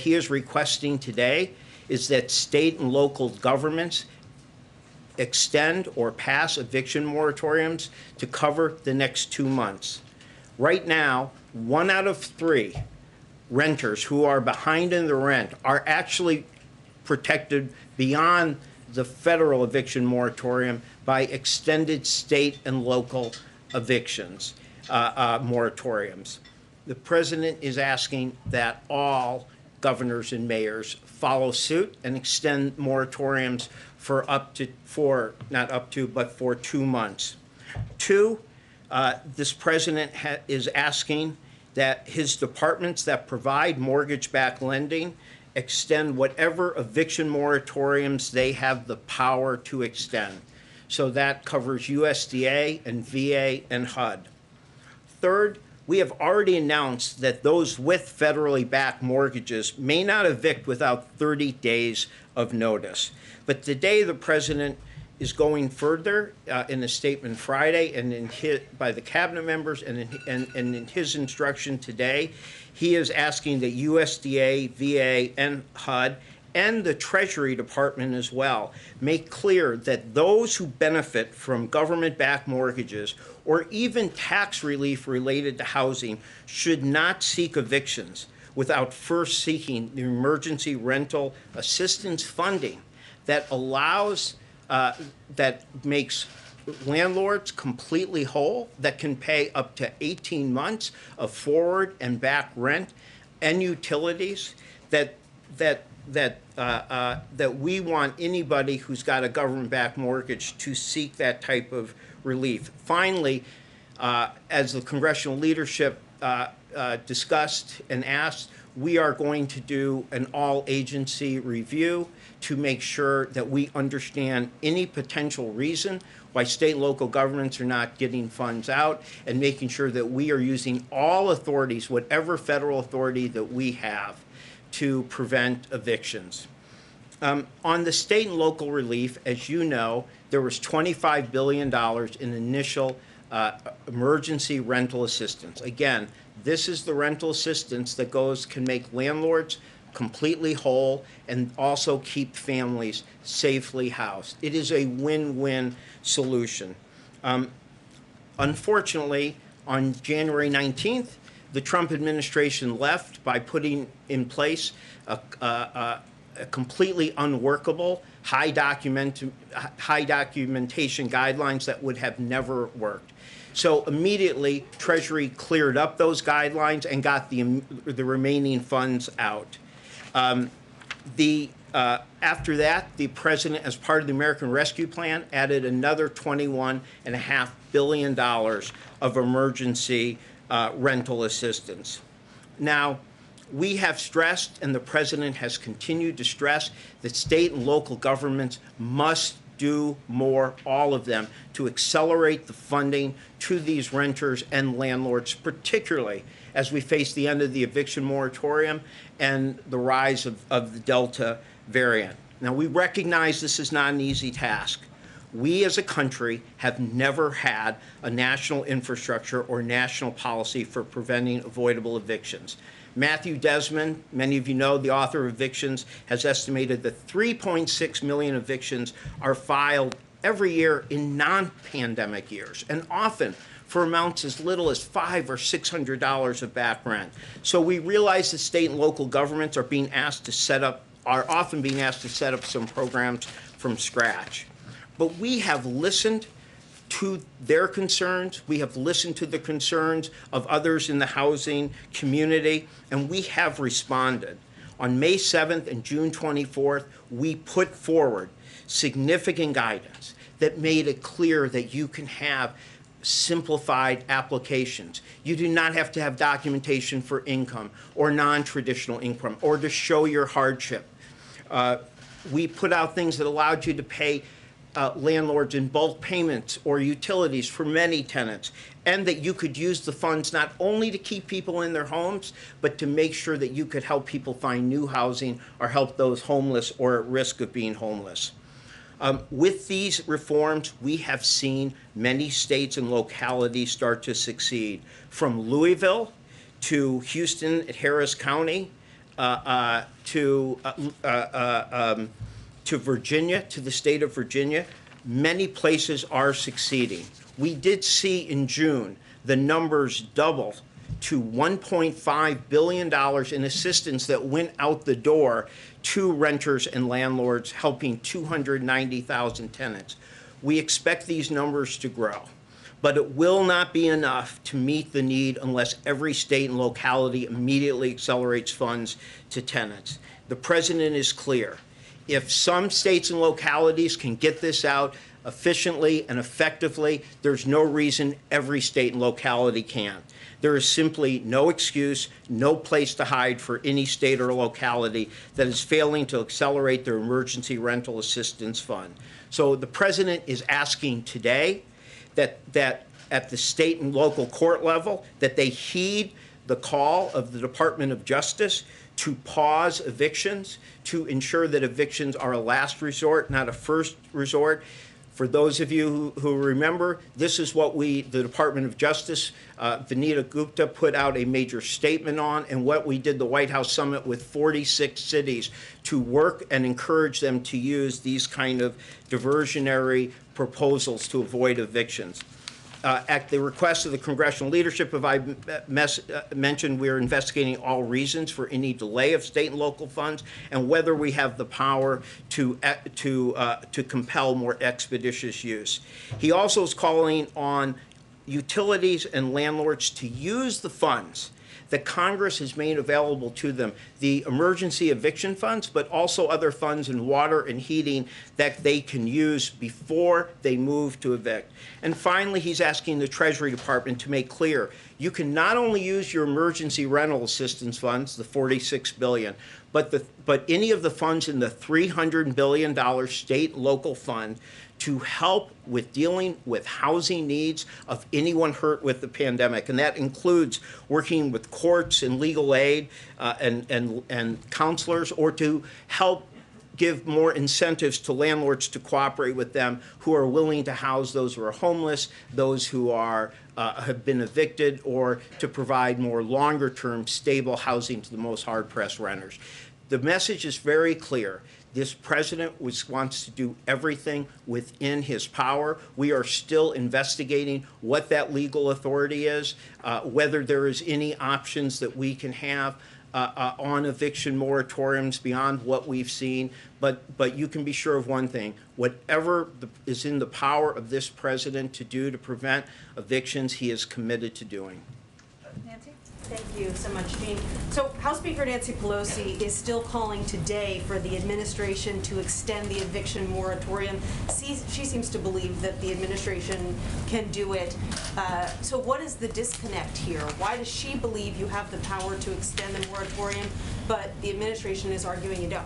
he is requesting today is that state and local governments extend or pass eviction moratoriums to cover the next 2 months. Right now, 1 out of 3 renters who are behind in the rent are actually protected beyond the federal eviction moratorium by extended state and local evictions moratoriums. The president is asking that all governors and mayors follow suit and extend moratoriums for for 2 months. 2, this president is asking that his departments that provide mortgage-backed lending extend whatever eviction moratoriums they have the power to extend. So that covers USDA and VA and HUD. 3rd, we have already announced that those with federally backed mortgages may not evict without 30 days of notice. But today the president is going further in a statement Friday and by the cabinet members and in his instruction today, he is asking that USDA, VA, and HUD and the Treasury Department as well make clear that those who benefit from government-backed mortgages or even tax relief related to housing should not seek evictions without first seeking the emergency rental assistance funding that allows, that makes landlords completely whole that can pay up to 18 months of forward and back rent and utilities, that we want anybody who's got a government-backed mortgage to seek that type of relief. Finally, as the congressional leadership discussed and asked, we are going to do an all-agency review to make sure that we understand any potential reason why state and local governments are not getting funds out, and making sure that we are using all authorities, whatever federal authority that we have, to prevent evictions. On the state and local relief, as you know, there was $25 billion in initial emergency rental assistance. Again, this is the rental assistance that can make landlords completely whole and also keep families safely housed. It is a win-win solution. Unfortunately, on January 19th, the Trump administration left by putting in place a completely unworkable, high documentation guidelines that would have never worked. So immediately, Treasury cleared up those guidelines and got the remaining funds out. After that, the president, as part of the American Rescue Plan, added another $21.5 billion of emergency rental assistance. Now, we have stressed, and the president has continued to stress, that state and local governments must do more, all of them, to accelerate the funding to these renters and landlords, particularly as we face the end of the eviction moratorium and the rise of the Delta variant. Now, we recognize this is not an easy task. We as a country have never had a national infrastructure or national policy for preventing avoidable evictions. Matthew Desmond, many of you know, the author of Evictions, has estimated that 3.6 million evictions are filed every year in non-pandemic years, and often for amounts as little as $500 or $600 of back rent. So we realize that state and local governments are often being asked to set up some programs from scratch. But we have listened to their concerns. We have listened to the concerns of others in the housing community, and we have responded. On May 7th and June 24th, we put forward significant guidance that made it clear that you can have simplified applications. You do not have to have documentation for income or non-traditional income or to show your hardship. We put out things that allowed you to pay landlords in bulk payments or utilities for many tenants, and that you could use the funds not only to keep people in their homes, but to make sure that you could help people find new housing or help those homeless or at risk of being homeless. With these reforms, we have seen many states and localities start to succeed, from Louisville to Houston at Harris County to Virginia, to the state of Virginia. Many places are succeeding. We did see in June the numbers double to $1.5 billion in assistance that went out the door to renters and landlords, helping 290,000 tenants. We expect these numbers to grow, but it will not be enough to meet the need unless every state and locality immediately accelerates funds to tenants. The president is clear. If some states and localities can get this out efficiently and effectively, there's no reason every state and locality can't. There is simply no excuse, no place to hide for any state or locality that is failing to accelerate their emergency rental assistance fund. So the president is asking today that at the state and local court level, that they heed the call of the Department of Justice to pause evictions, to ensure that evictions are a last resort, not a first resort. For those of you who remember, this is what the Department of Justice, Vanita Gupta, put out a major statement on, and what we did the White House summit with 46 cities to work and encourage them to use these kind of diversionary proposals to avoid evictions. At the request of the congressional leadership, if I mentioned, we're investigating all reasons for any delay of state and local funds and whether we have the power to compel more expeditious use. He also is calling on utilities and landlords to use the funds that Congress has made available to them, the emergency eviction funds, but also other funds in water and heating that they can use before they move to evict. And finally, he's asking the Treasury Department to make clear, you can not only use your emergency rental assistance funds, the $46 billion, but any of the funds in the $300 billion state and local fund to help with dealing with housing needs of anyone hurt with the pandemic. And that includes working with courts and legal aid and counselors, or to help give more incentives to landlords to cooperate with them who are willing to house those who are homeless, those who are have been evicted, or to provide more longer-term stable housing to the most hard-pressed renters. The message is very clear. This president wants to do everything within his power. We are still investigating what that legal authority is, whether there is any options that we can have on eviction moratoriums beyond what we've seen. But you can be sure of one thing: whatever is in the power of this president to do to prevent evictions, he is committed to doing. Nancy? Thank you so much, Jean. So House Speaker Nancy Pelosi is still calling today for the administration to extend the eviction moratorium. She seems to believe that the administration can do it. So what is the disconnect here? Why does she believe you have the power to extend the moratorium, but the administration is arguing you don't?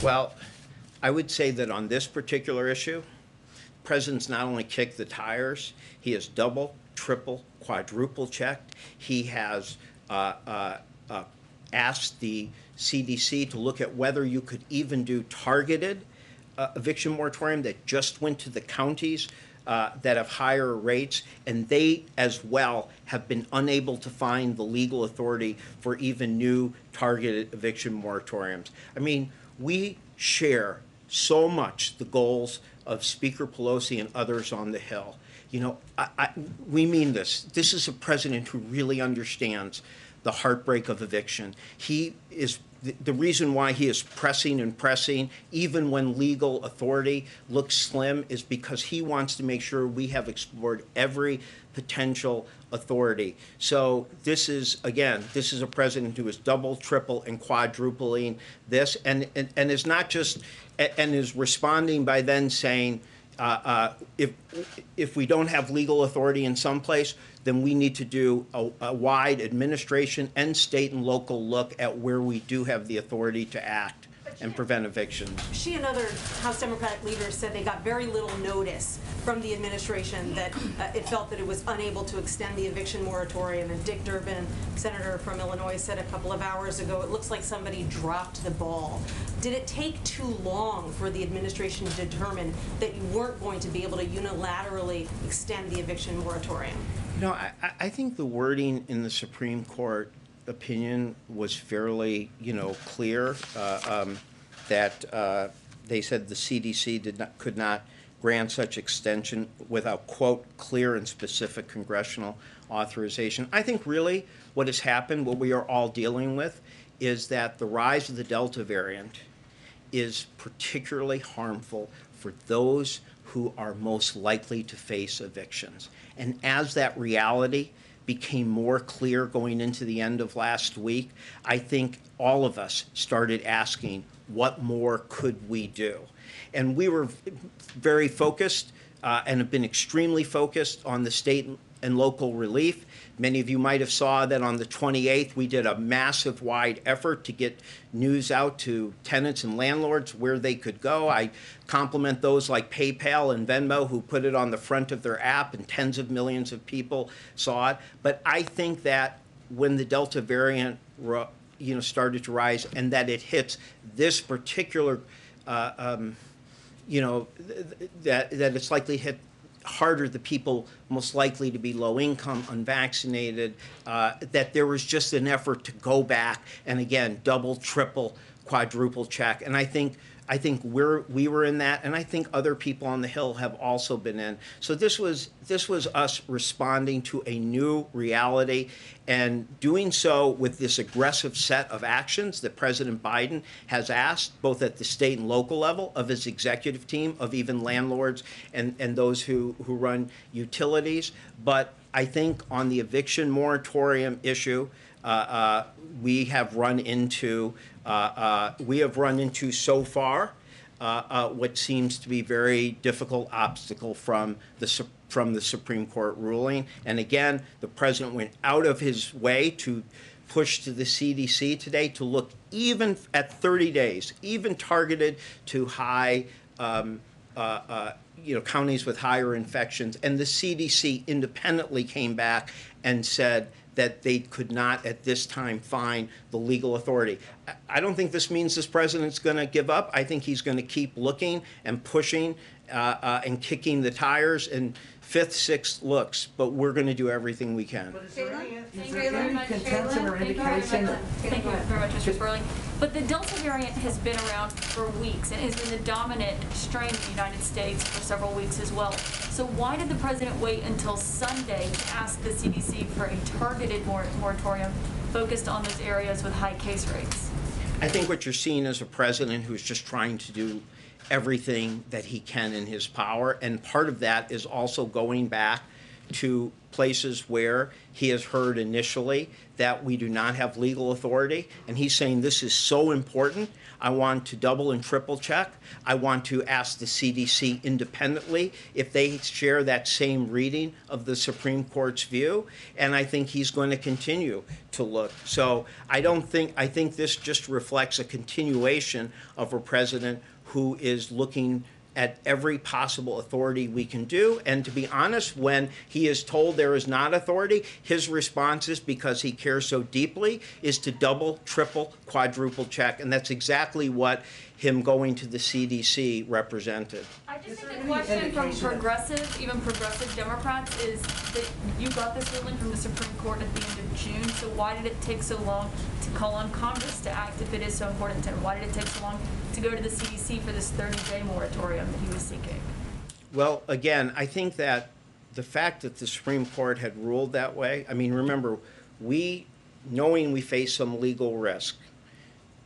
Well, I would say that on this particular issue, the president's not only kicked the tires, he has double, triple, quadruple checked. He has asked the CDC to look at whether you could even do targeted eviction moratorium that just went to the counties that have higher rates, and they as well have been unable to find the legal authority for even new targeted eviction moratoriums. I mean, we share so much the goals of Speaker Pelosi and others on the Hill. You know, we mean this. This is a president who really understands the heartbreak of eviction. He is the reason why he is pressing and pressing, even when legal authority looks slim, is because he wants to make sure we have explored every potential authority. So this is, again, this is a president who is double, triple, and quadrupling this, and is not just, and is responding by then saying, if we don't have legal authority in some place, then we need to do a wide administration and state and local look at where we do have the authority to act and prevent evictions. She and other House Democratic leaders said they got very little notice from the administration that it felt that it was unable to extend the eviction moratorium. And Dick Durbin, senator from Illinois, said a couple of hours ago, it looks like somebody dropped the ball. Did it take too long for the administration to determine that you weren't going to be able to unilaterally extend the eviction moratorium? No, I think the wording in the Supreme Court opinion was fairly, clear, that they said the CDC could not grant such extension without, quote, clear and specific congressional authorization. I think really what has happened, what we are all dealing with, is that the rise of the Delta variant is particularly harmful for those who are most likely to face evictions. And as that reality became more clear going into the end of last week, I think all of us started asking, what more could we do? And we were very focused and have been extremely focused on the state and local relief. Many of you might have saw that on the 28th, we did a massive wide effort to get news out to tenants and landlords where they could go. I compliment those like PayPal and Venmo who put it on the front of their app, and tens of millions of people saw it. But I think that when the Delta variant started to rise, and that it hits this particular, that it's likely hit harder the people most likely to be low income, unvaccinated, that there was just an effort to go back and again double, triple, quadruple check. And I think I think we were in that, and I think other people on the Hill have also been in. So this was us responding to a new reality and doing so with this aggressive set of actions that President Biden has asked, both at the state and local level, of his executive team, of even landlords and those who run utilities. But I think on the eviction moratorium issue, we have run into so far what seems to be very difficult obstacle from the Supreme Court ruling. And again, the president went out of his way to push to the CDC today to look even at 30 days, even targeted to high, counties with higher infections. And the CDC independently came back and said that they could not at this time find the legal authority. I don't think this means this president's going to give up. I think he's going to keep looking and pushing and kicking the tires and fifth, sixth looks, but we're going to do everything we can. But is there any, Is there any contention or indication? Thank you very much, Mr. Sperling. But the Delta variant has been around for weeks and has been the dominant strain in the United States for several weeks as well. So why did the president wait until Sunday to ask the CDC for a targeted moratorium focused on those areas with high case rates? I think what you're seeing is a president who's just trying to do everything that he can in his power, and part of that is also going back to places where he has heard initially that we do not have legal authority, and he's saying this is so important, I want to double and triple check. I want to ask the CDC independently if they share that same reading of the Supreme Court's view, and I think he's going to continue to look. So I think this just reflects a continuation of a president who is looking at every possible authority we can do. And to be honest, when he is told there is not authority, his response is, because he cares so deeply, is to double, triple, quadruple check. And that's exactly what him going to the CDC represented. I just think the question from progressive, even progressive Democrats, is that you got this ruling from the Supreme Court at the end of June, so why did it take so long to call on Congress to act if it is so important to him? Why did it take so long to go to the CDC for this 30-day moratorium that he was seeking? Well, again, I think that the fact that the Supreme Court had ruled that way, I mean, remember, knowing we face some legal risk,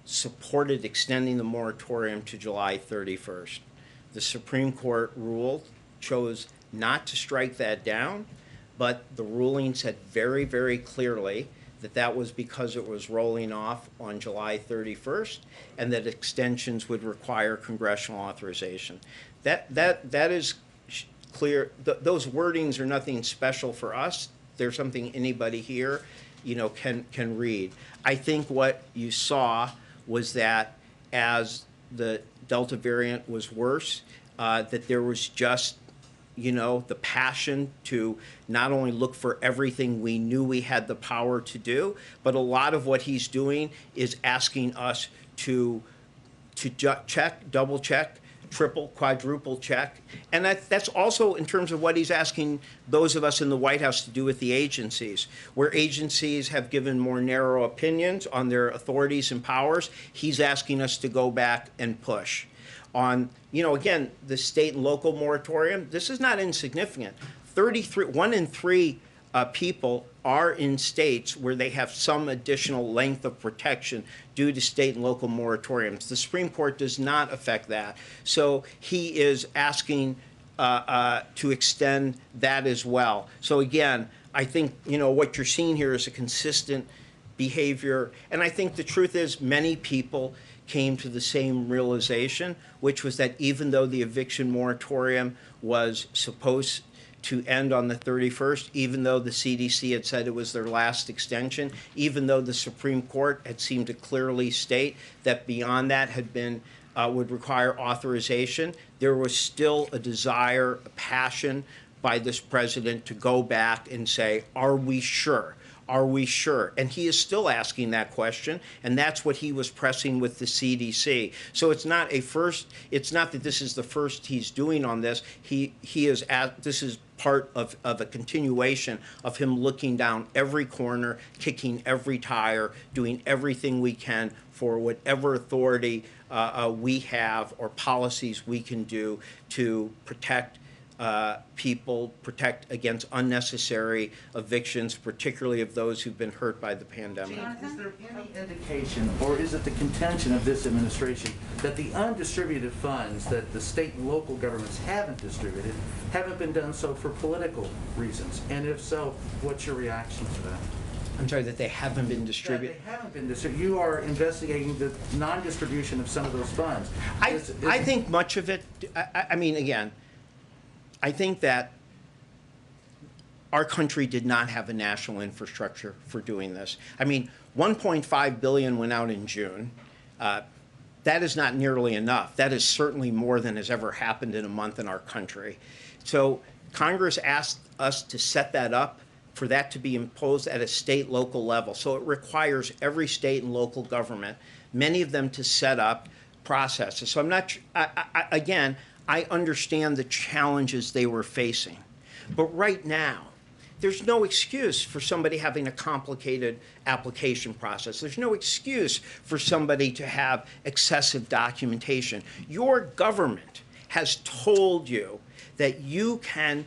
supported extending the moratorium to July 31st. The Supreme Court chose not to strike that down, but the ruling said very, very clearly that that was because it was rolling off on July 31st and that extensions would require congressional authorization. That is clear. Those wordings are nothing special for us. They're something anybody here, can read. I think what you saw was that as the Delta variant was worse, that there was just, the passion to not only look for everything we knew we had the power to do, but a lot of what he's doing is asking us to check, double check, triple, quadruple check. And that's also in terms of what he's asking those of us in the White House to do with the agencies. Where agencies have given more narrow opinions on their authorities and powers, he's asking us to go back and push. On, again, the state and local moratorium, this is not insignificant. 1 in 3 people are in states where they have some additional length of protection due to state and local moratoriums. The Supreme Court does not affect that. So he is asking to extend that as well. So again, I think, what you're seeing here is a consistent behavior. And I think the truth is many people came to the same realization, which was that even though the eviction moratorium was supposed to end on the 31st, even though the CDC had said it was their last extension, even though the Supreme Court had seemed to clearly state that beyond that had been would require authorization, there was still a desire, a passion by this president to go back and say, are we sure? Are we sure? And he is still asking that question, and that's what he was pressing with the CDC. So it's not that this is the first he's doing on this. This is part of a continuation of him looking down every corner, kicking every tire, doing everything we can for whatever authority we have or policies we can do to protect people, protect against unnecessary evictions, particularly of those who've been hurt by the pandemic. Is there any indication, or is it the contention of this administration, that the undistributed funds that the state and local governments haven't distributed haven't been done so for political reasons? And if so, what's your reaction to that? I'm sorry, that they haven't been distributed? That they haven't been distributed. You are investigating the non-distribution of some of those funds. I think much of it, I mean, again, I think that our country did not have a national infrastructure for doing this. I mean, $1.5 billion went out in June. That is not nearly enough. That is certainly more than has ever happened in a month in our country. So Congress asked us to set that up, for that to be imposed at a state, local level. So it requires every state and local government, many of them, to set up processes. So I'm not, again, I understand the challenges they were facing. But right now, there's no excuse for somebody having a complicated application process. There's no excuse for somebody to have excessive documentation. Your government has told you that you can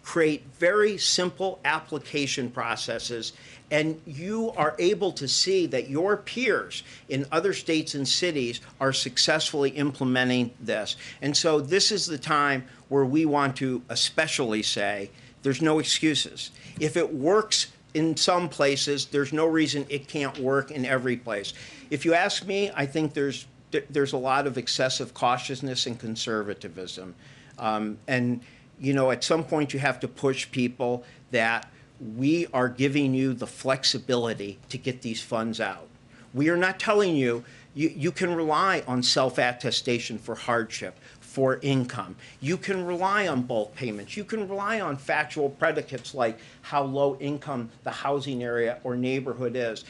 create very simple application processes, and you are able to see that your peers in other states and cities are successfully implementing this. And so this is the time where we want to especially say there's no excuses. If it works in some places, there's no reason it can't work in every place. If you ask me, I think there's a lot of excessive cautiousness and conservatism. And you know, at some point you have to push people that we are giving you the flexibility to get these funds out. We are not telling you, you can rely on self-attestation for hardship, for income. You can rely on bulk payments. You can rely on factual predicates like how low income the housing area or neighborhood is.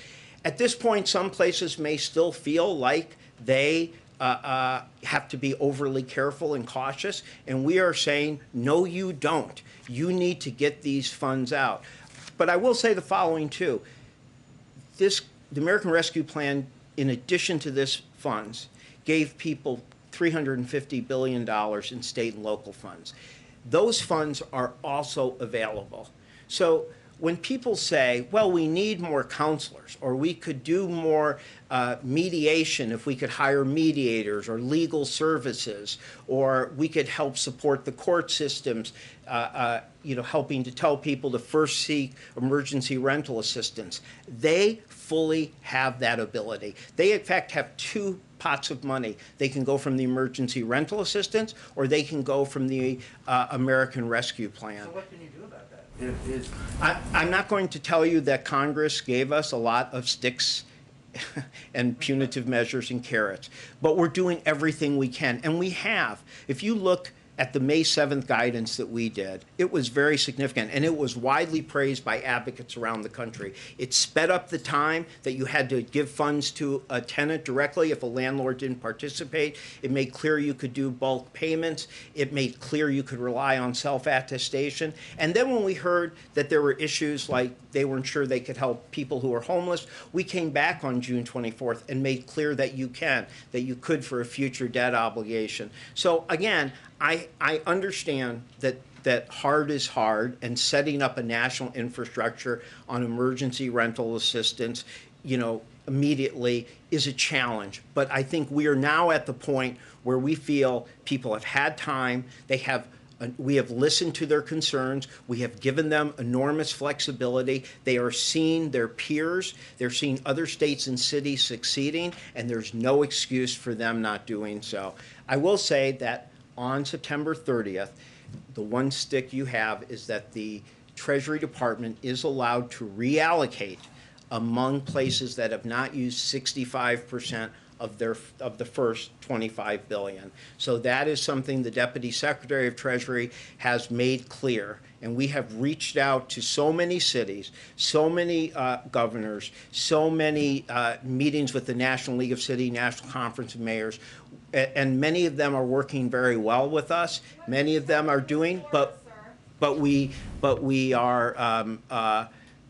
At this point, some places may still feel like they have to be overly careful and cautious, and we are saying, no, you don't. You need to get these funds out. But I will say the following, too. The American Rescue Plan, in addition to this funds, gave people $350 billion in state and local funds. Those funds are also available. So when people say, well, we need more counselors, or we could do more mediation if we could hire mediators or legal services, or we could help support the court systems, you know, helping to tell people to first seek emergency rental assistance. They fully have that ability. They, in fact, have two pots of money. They can go from the emergency rental assistance, or they can go from the American Rescue Plan. So what can you do about that? I'm not going to tell you that Congress gave us a lot of sticks and punitive measures and carrots, but we're doing everything we can, and we have. If you look at the May 7th guidance that we did, it was very significant, and it was widely praised by advocates around the country. It sped up the time that you had to give funds to a tenant directly if a landlord didn't participate. It made clear you could do bulk payments. It made clear you could rely on self-attestation. And then when we heard that there were issues like they weren't sure they could help people who are homeless, we came back on June 24th and made clear that you could for a future debt obligation. So again, I understand that hard is hard, and setting up a national infrastructure on emergency rental assistance, you know, immediately is a challenge. But I think we are now at the point where we feel people have had time. We have listened to their concerns. We have given them enormous flexibility. They are seeing their peers. They're seeing other states and cities succeeding, and there's no excuse for them not doing so. I will say that on September 30th, the one stick you have is that the Treasury Department is allowed to reallocate among places that have not used 65% of the first 25 billion. So that is something the Deputy Secretary of Treasury has made clear. And we have reached out to so many cities, so many governors, so many meetings with the National League of City, National Conference of Mayors, and many of them are working very well with us. Many of them are doing, but we are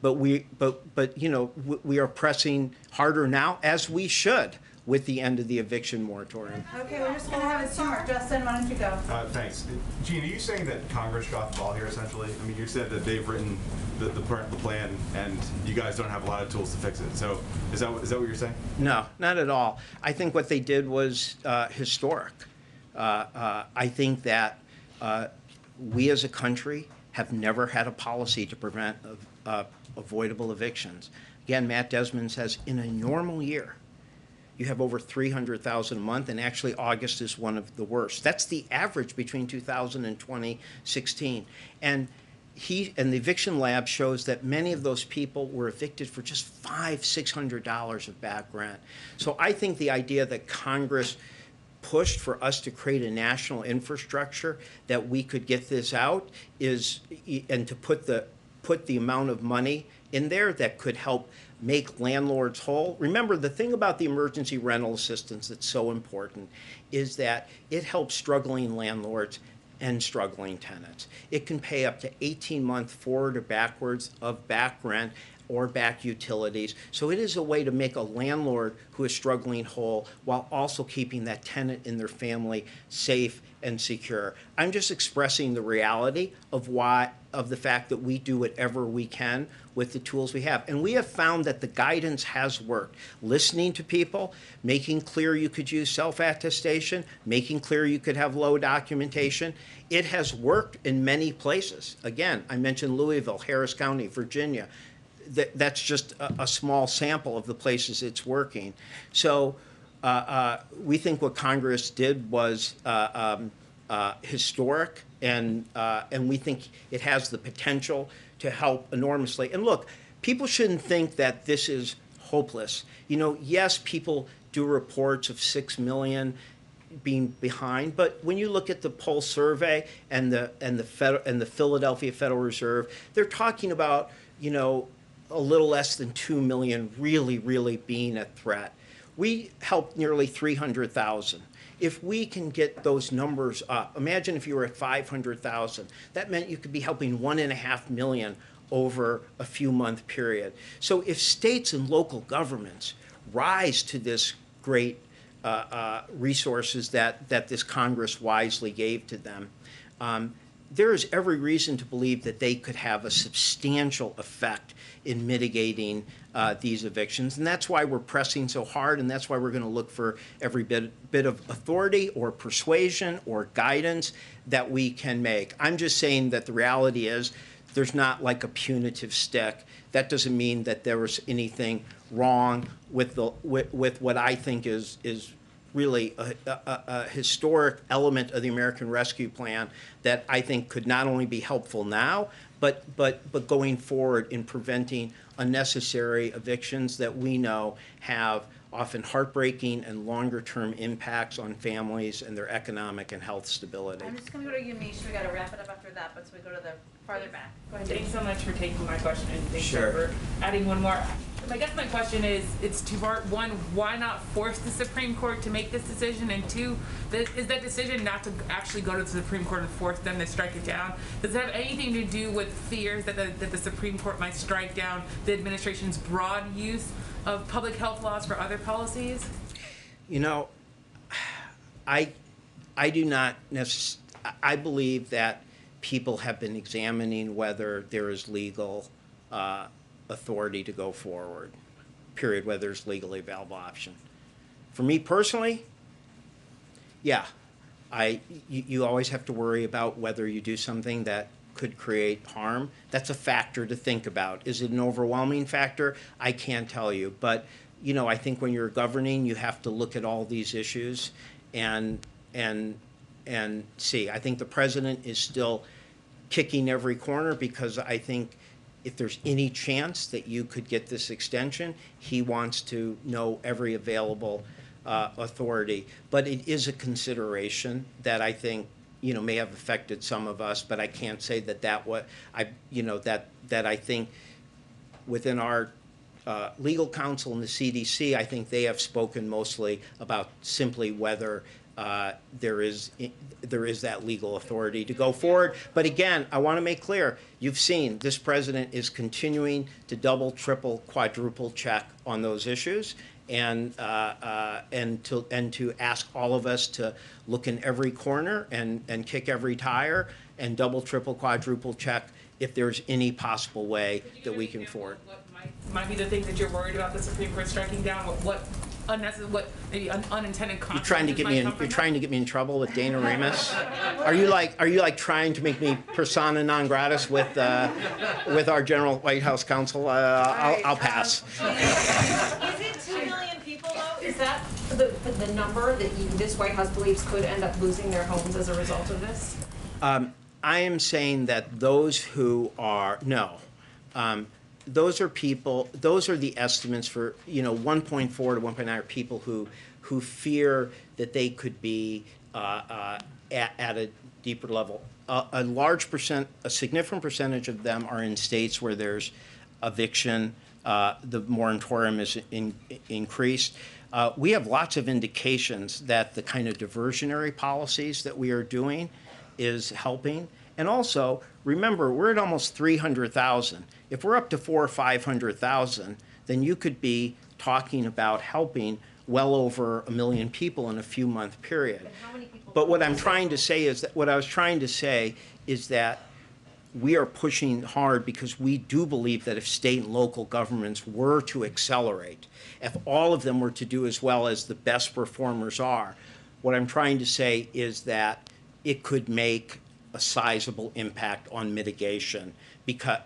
we are pressing harder now, as we should, with the end of the eviction moratorium. Okay, we're just gonna have a summer. Justin, why don't you go? Thanks. Gene, are you saying that Congress dropped the ball here, essentially? I mean, you said that they've written the plan, and you guys don't have a lot of tools to fix it. So is that what you're saying? No, not at all. I think what they did was historic. I think that we as a country have never had a policy to prevent avoidable evictions. Again, Matt Desmond says in a normal year, you have over 300,000 a month, and actually August is one of the worst. That's the average between 2000 and 2016. And the eviction lab shows that many of those people were evicted for just $500–600 of back rent. So I think the idea that Congress pushed for us to create a national infrastructure that we could get this out and to put the amount of money in there that could help make landlords whole. Remember, the thing about the emergency rental assistance that's so important is that it helps struggling landlords and struggling tenants. It can pay up to 18-month forward or backwards of back rent or back utilities. So it is a way to make a landlord who is struggling whole while also keeping that tenant and their family safe and secure. I'm just expressing the reality of the fact that we do whatever we can with the tools we have. And we have found that the guidance has worked. Listening to people, making clear you could use self-attestation, making clear you could have low documentation. It has worked in many places. Again, I mentioned Louisville, Harris County, Virginia. That's just a small sample of the places it's working. So we think what Congress did was historic, and we think it has the potential to help enormously. And look, people shouldn't think that this is hopeless. You know, yes, people do reports of 6 million being behind, but when you look at the Pulse survey and the Philadelphia Federal Reserve, they're talking about, you know, a little less than 2 million really being a threat. We helped nearly 300,000. If we can get those numbers up, imagine if you were at 500,000. That meant you could be helping 1.5 million over a few month period. So if states and local governments rise to this great resources that this Congress wisely gave to them, there is every reason to believe that they could have a substantial effect in mitigating these evictions. And that's why we're pressing so hard, and that's why we're going to look for every bit of authority or persuasion or guidance that we can make. I'm just saying that the reality is there's not like a punitive stick. That doesn't mean that there was anything wrong with what I think is really a historic element of the American Rescue Plan that I think could not only be helpful now, but going forward in preventing unnecessary evictions that we know have often heartbreaking and longer-term impacts on families and their economic and health stability. I'm just going to go to Yamiche. We got to wrap it up after that, but so we go to the farther back. Go ahead. Thanks so much for taking my question, and thanks Sure. for adding one more. I guess my question is, it's two-part. One, why not force the Supreme Court to make this decision? And two, is that decision not to actually go to the Supreme Court and force them to strike it down? Does it have anything to do with fears that the Supreme Court might strike down the administration's broad use of public health laws for other policies? You know, I do not necessarily. I believe that people have been examining whether there is legal authority to go forward, period, whether there's legally available option. For me personally, yeah, you always have to worry about whether you do something that could create harm. That's a factor to think about. Is it an overwhelming factor? I can't tell you. But, you know, I think when you're governing, you have to look at all these issues and see. I think the president is still kicking every corner because I think if there's any chance that you could get this extension, he wants to know every available authority, but it is a consideration that I think, you know, may have affected some of us, but I can't say that that I think within our legal counsel and the CDC, I think they have spoken mostly about simply whether there is that legal authority to go forward. But again, I want to make clear, you've seen this president is continuing to double, triple, quadruple check on those issues, and to ask all of us to look in every corner and kick every tire and double, triple, quadruple check if there's any possible way that we can forward. What might be the things that you're worried about the Supreme Court striking down? What maybe unintended consequences? You're trying to get me in trouble with Dana Remus? Are you like trying to make me persona non gratis with our general White House counsel? I'll pass. Is it 2 million people though? Is that the number that this White House believes could end up losing their homes as a result of this? I am saying that those who are those are people. Those are the estimates for 1.4 to 1.9 are people who fear that they could be at a deeper level. A significant percentage of them are in states where there's eviction. The moratorium is increased. We have lots of indications that the kind of diversionary policies that we are doing is helping. And also, remember, we're at almost 300,000. If we're up to 400,000 or 500,000, then you could be talking about helping well over 1 million people in a few-month period. But what I'm trying to say is that we are pushing hard because we do believe that if state and local governments were to accelerate, if all of them were to do as well as the best performers are, what I'm trying to say is that it could make a sizable impact on mitigation because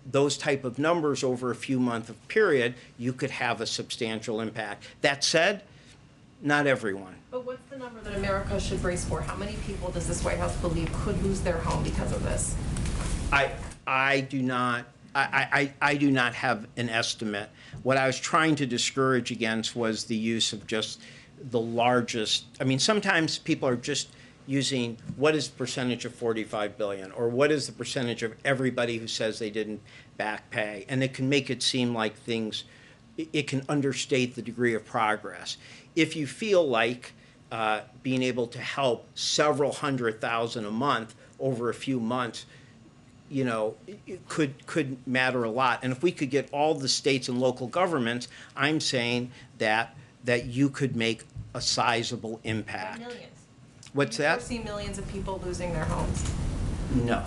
those type of numbers over a few month period, you could have a substantial impact. That said, not everyone. But what's the number that America should brace for? How many people does this White House believe could lose their home because of this? I do not have an estimate. What I was trying to discourage against was the use of just the largest. I mean, sometimes people are just using what is the percentage of 45 billion or what is the percentage of everybody who says they didn't back pay, and it can make it seem like it can understate the degree of progress. If you feel like being able to help several 100,000 a month over a few months, it could matter a lot. And if we could get all the states and local governments, I'm saying that you could make a sizable impact. Millions. What's that? Do you foresee millions of people losing their homes? No.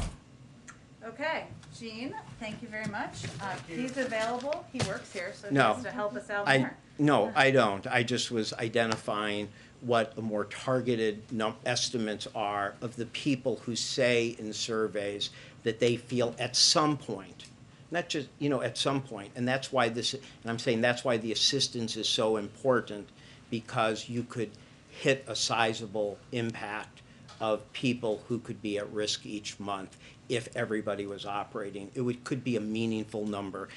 Okay, Gene, thank you very much. He's available. He works here, so No. just to help us out more. No, I don't. I just was identifying what the more targeted estimates are of the people who say in surveys that they feel at some point, not just, at some point, and that's why I'm saying that's why the assistance is so important, because you could hit a sizable impact of people who could be at risk each month if everybody was operating. Could be a meaningful number,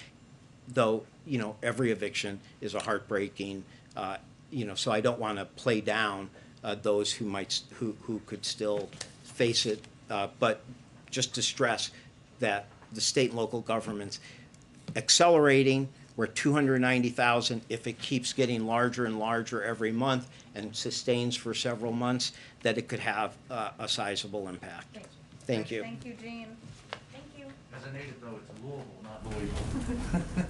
though, every eviction is a heartbreaking, so I don't want to play down those who could still face it, but just to stress that the state and local governments accelerating. We're at 290,000. If it keeps getting larger and larger every month and sustains for several months, that it could have a sizable impact. Thank you. Thank you, Gene. Thank you. As a native, though, it's Louisville, not Louisville.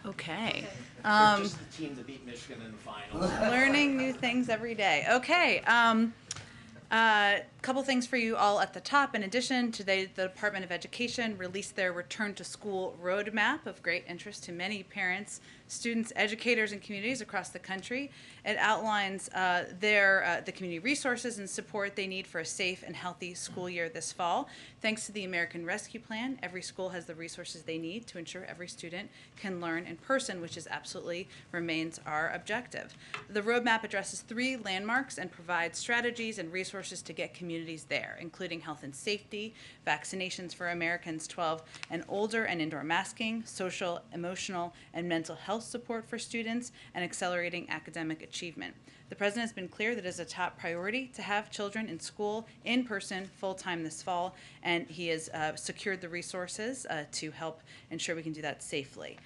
Okay. They're just the team that beat Michigan in the finals. Learning new things every day. Okay. Couple things for you all at the top. In addition, today the Department of Education released their Return to School roadmap of great interest to many parents, students, educators, and communities across the country. It outlines the community resources and support they need for a safe and healthy school year this fall. Thanks to the American Rescue Plan, every school has the resources they need to ensure every student can learn in person, which is absolutely remains our objective. The roadmap addresses 3 landmarks and provides strategies and resources resources to get communities there, including health and safety, vaccinations for Americans 12 and older, and indoor masking, social, emotional, and mental health support for students, and accelerating academic achievement. The president has been clear that it is a top priority to have children in school in person full-time this fall, and he has secured the resources to help ensure we can do that safely.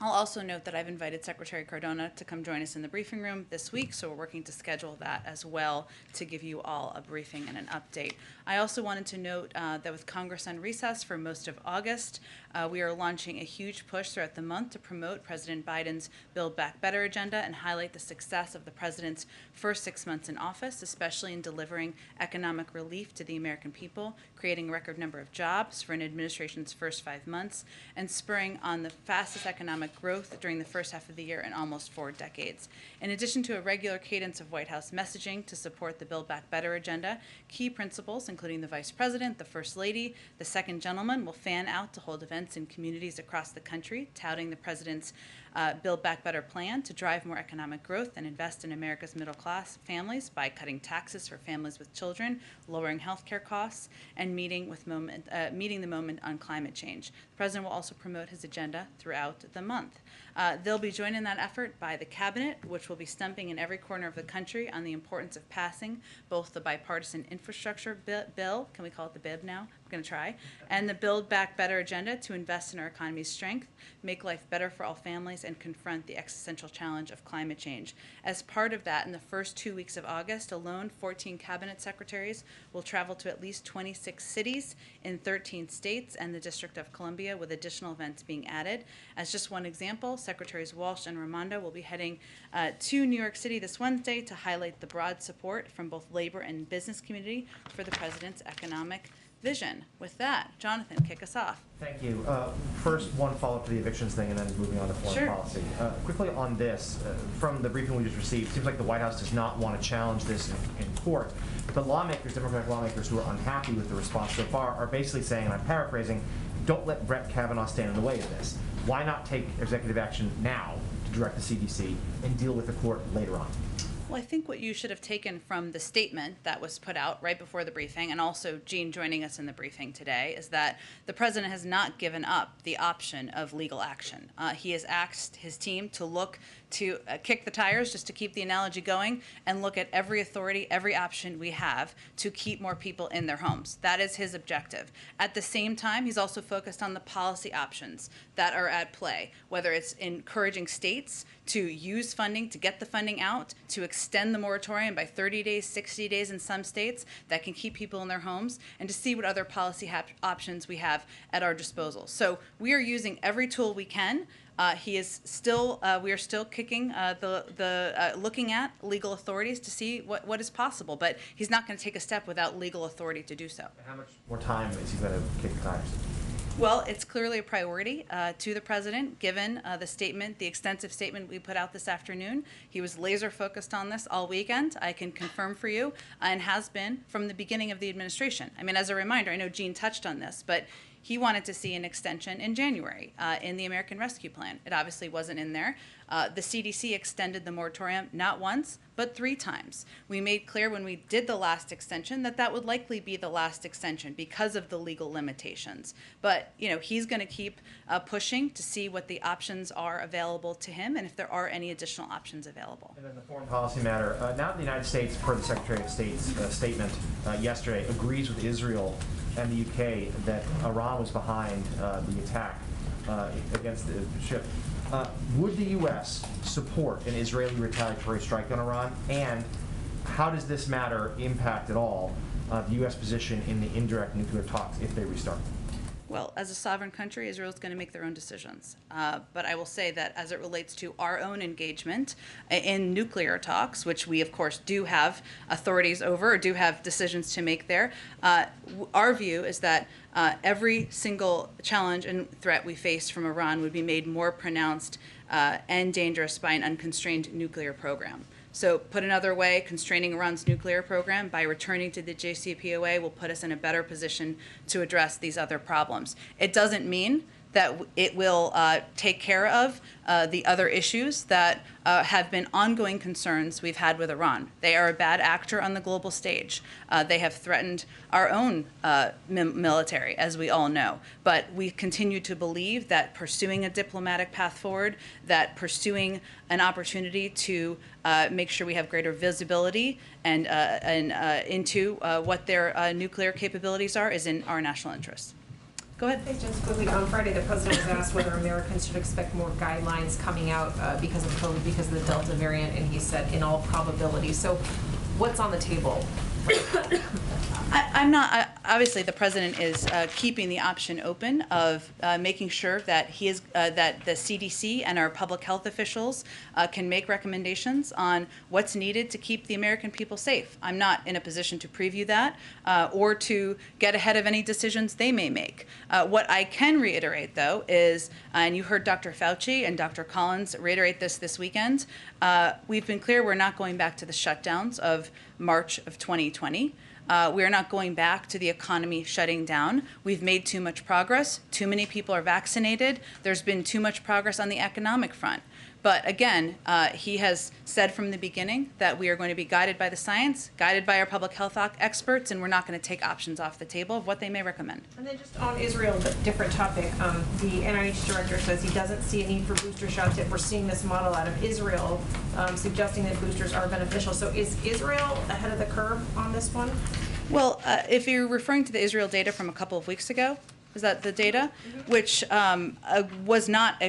I'll also note that I've invited Secretary Cardona to come join us in the briefing room this week, so we're working to schedule that as well to give you all a briefing and an update. I also wanted to note that with Congress on recess for most of August, we are launching a huge push throughout the month to promote President Biden's Build Back Better agenda and highlight the success of the president's first 6 months in office, especially in delivering economic relief to the American people, creating a record number of jobs for an administration's first 5 months, and spurring on the fastest economic growth during the first half of the year in almost 4 decades. In addition to a regular cadence of White House messaging to support the Build Back Better agenda, key principals, including the Vice President, the First Lady, the Second Gentleman, will fan out to hold events in communities across the country, touting the President's Build Back Better plan to drive more economic growth and invest in America's middle-class families by cutting taxes for families with children, lowering health care costs, and meeting the moment on climate change. The President will also promote his agenda throughout the month. They'll be joined in that effort by the Cabinet, which will be stumping in every corner of the country on the importance of passing both the bipartisan infrastructure bill, can we call it the BIB now? I'm going to try, and the Build Back Better agenda to invest in our economy's strength, make life better for all families, and confront the existential challenge of climate change. As part of that, in the first 2 weeks of August alone, 14 cabinet secretaries will travel to at least 26 cities in 13 states and the District of Columbia, with additional events being added. As just one example, Secretaries Walsh and Raimondo will be heading to New York City this Wednesday to highlight the broad support from both labor and business community for the president's economic vision. With that, Jonathan, kick us off. Thank you. First, one follow-up to the evictions thing and then moving on to foreign policy. Quickly on this, from the briefing we just received, it seems like the White House does not want to challenge this in court. But lawmakers, Democratic lawmakers who are unhappy with the response so far are basically saying, and I'm paraphrasing, don't let Brett Kavanaugh stand in the way of this. Why not take executive action now to direct the CDC and deal with the court later on? Well, I think what you should have taken from the statement that was put out right before the briefing, and also Jean joining us in the briefing today, is that the president has not given up the option of legal action. He has asked his team to look to kick the tires, just to keep the analogy going, and look at every authority, every option we have to keep more people in their homes. That is his objective. At the same time, he's also focused on the policy options that are at play, whether it's encouraging states to use funding, to get the funding out, to extend the moratorium by 30 days, 60 days in some states that can keep people in their homes, and to see what other policy options we have at our disposal. So we are using every tool we can. We are still kicking looking at legal authorities to see what is possible, but he's not going to take a step without legal authority to do so. How much more time is he going to kick the tires? Well, it's clearly a priority to the president, given the extensive statement we put out this afternoon. He was laser focused on this all weekend, I can confirm for you, and has been from the beginning of the administration. I mean, as a reminder, I know Jean touched on this, but he wanted to see an extension in January in the American Rescue Plan. It obviously wasn't in there. The CDC extended the moratorium not once, but 3 times. We made clear when we did the last extension that that would likely be the last extension because of the legal limitations. But he's going to keep pushing to see what the options are available to him and if there are any additional options available. And then the foreign policy matter. Now that the United States, per the Secretary of State's statement yesterday, agrees with Israel and the UK that Iran was behind the attack against the ship, would the U.S. support an Israeli retaliatory strike on Iran? And how does this matter impact at all the U.S. position in the indirect nuclear talks if they restart? Well, as a sovereign country, Israel is going to make their own decisions. But I will say that as it relates to our own engagement in nuclear talks, which we, of course, do have authorities over, or do have decisions to make there, our view is that every single challenge and threat we face from Iran would be made more pronounced and dangerous by an unconstrained nuclear program. So put another way, constraining Iran's nuclear program by returning to the JCPOA will put us in a better position to address these other problems. It doesn't mean that it will take care of the other issues that have been ongoing concerns we've had with Iran. They are a bad actor on the global stage. They have threatened our own military, as we all know. But we continue to believe that pursuing a diplomatic path forward, that pursuing an opportunity to make sure we have greater visibility and into what their nuclear capabilities are is in our national interest. Go ahead. Hey, just quickly, on Friday, the president was asked whether Americans should expect more guidelines coming out because of COVID, because of the Delta variant, and he said, in all probability. So what's on the table? I'm not, obviously the president is keeping the option open of making sure that he is, that the CDC and our public health officials can make recommendations on what's needed to keep the American people safe. I'm not in a position to preview that or to get ahead of any decisions they may make. What I can reiterate though is, and you heard Dr. Fauci and Dr. Collins reiterate this weekend, we've been clear we're not going back to the shutdowns of March of 2020. We are not going back to the economy shutting down. We've made too much progress. Too many people are vaccinated. There's been too much progress on the economic front. But again, he has said from the beginning that we are going to be guided by the science, guided by our public health experts, and we're not going to take options off the table of what they may recommend. And then just on Israel, but different topic, the NIH director says he doesn't see a need for booster shots if we're seeing this model out of Israel, suggesting that boosters are beneficial. So is Israel ahead of the curve on this one? Well, if you're referring to the Israel data from a couple of weeks ago, is that the data? Which was not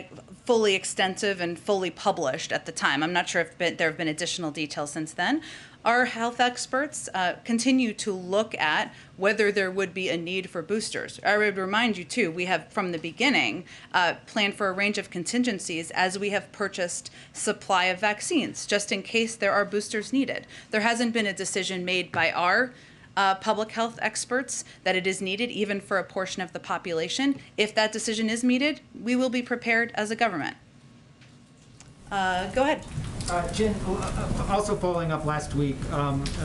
fully extensive and fully published at the time. I'm not sure if there have been additional details since then. Our health experts continue to look at whether there would be a need for boosters. I would remind you too, we have from the beginning planned for a range of contingencies as we have purchased supply of vaccines, just in case there are boosters needed. There hasn't been a decision made by our public health experts that it is needed even for a portion of the population. If that decision is needed, we will be prepared as a government. Go ahead. Jen, also following up last week,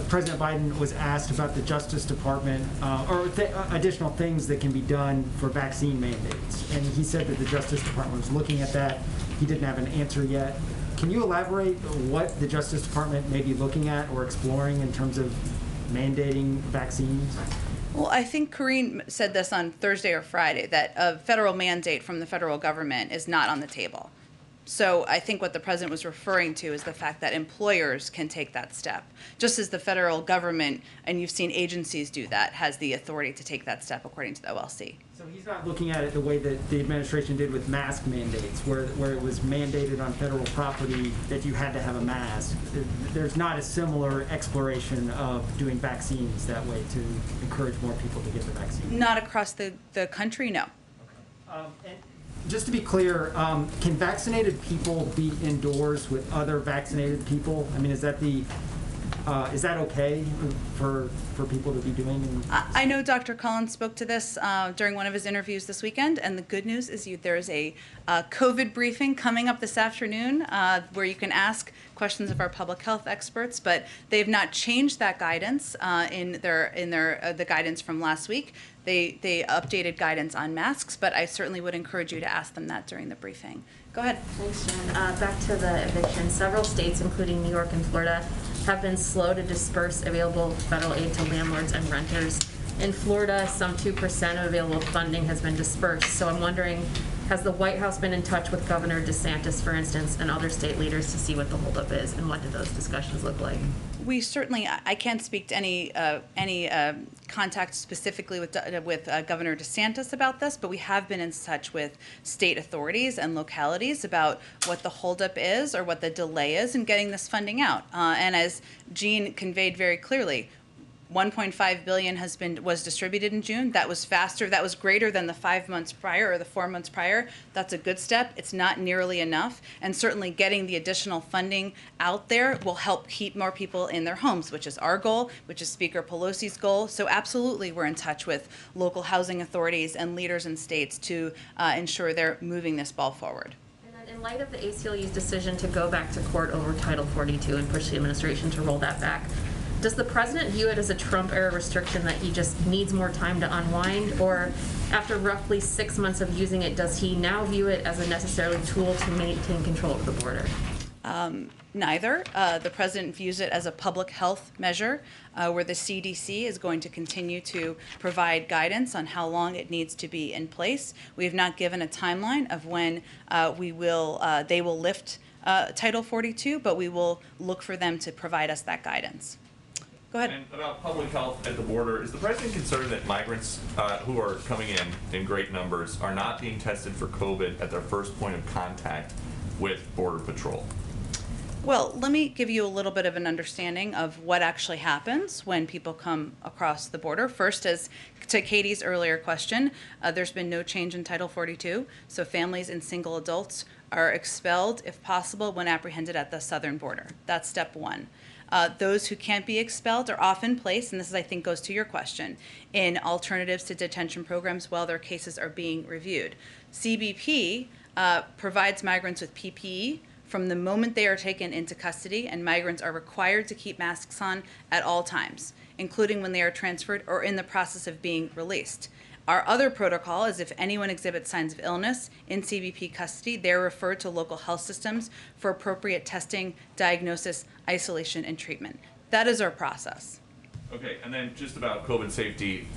President Biden was asked about the Justice Department or additional things that can be done for vaccine mandates. And he said that the Justice Department was looking at that. He didn't have an answer yet. Can you elaborate what the Justice Department may be looking at or exploring in terms of mandating vaccines? Well, I think Karine said this on Thursday or Friday, that a federal mandate from the federal government is not on the table. So I think what the president was referring to is the fact that employers can take that step, just as the federal government, and you've seen agencies do that, has the authority to take that step according to the OLC. So he's not looking at it the way that the administration did with mask mandates, where it was mandated on federal property that you had to have a mask. There's not a similar exploration of doing vaccines that way to encourage more people to get the vaccine. Not across the country, no. And just to be clear, can vaccinated people be indoors with other vaccinated people? I mean, is that okay for people to be doing? I know Dr. Collins spoke to this during one of his interviews this weekend, and the good news is there is a COVID briefing coming up this afternoon where you can ask questions of our public health experts, but they've not changed that guidance in the guidance from last week. They updated guidance on masks, but I certainly would encourage you to ask them that during the briefing. Go ahead. Thanks, Jen. Back to the eviction. Several states, including New York and Florida, have been slow to disperse available federal aid to landlords and renters. In Florida, some 2% of available funding has been dispersed. So I'm wondering, has the White House been in touch with Governor DeSantis, for instance, and other state leaders to see what the holdup is, and what do those discussions look like? We certainly, I can't speak to any contact specifically with Governor DeSantis about this, but we have been in touch with state authorities and localities about what the holdup is or what the delay is in getting this funding out. And as Jean conveyed very clearly, $1.5 billion was distributed in June. That was faster. That was greater than the 5 months prior or the 4 months prior. That's a good step. It's not nearly enough. And certainly getting the additional funding out there will help keep more people in their homes, which is our goal, which is Speaker Pelosi's goal. So absolutely, we're in touch with local housing authorities and leaders in states to ensure they're moving this ball forward. And then in light of the ACLU's decision to go back to court over Title 42 and push the administration to roll that back, does the president view it as a Trump-era restriction that he just needs more time to unwind? Or after roughly 6 months of using it, does he now view it as a necessary tool to maintain control of the border? Neither. The president views it as a public health measure where the CDC is going to continue to provide guidance on how long it needs to be in place. We have not given a timeline of when they will lift Title 42, but we will look for them to provide us that guidance. Go ahead. And about public health at the border, is the president concerned that migrants who are coming in great numbers are not being tested for COVID at their first point of contact with Border Patrol? Well, let me give you a little bit of an understanding of what actually happens when people come across the border. First, as to Katie's earlier question, there's been no change in Title 42, so families and single adults are expelled, if possible, when apprehended at the southern border. That's step one. Those who can't be expelled are often placed, and this is, I think, goes to your question, in alternatives to detention programs while their cases are being reviewed. CBP provides migrants with PPE from the moment they are taken into custody, and migrants are required to keep masks on at all times, including when they are transferred or in the process of being released. Our other protocol is if anyone exhibits signs of illness in CBP custody, they're referred to local health systems for appropriate testing, diagnosis, isolation, and treatment. That is our process. Okay, and then just about COVID safety,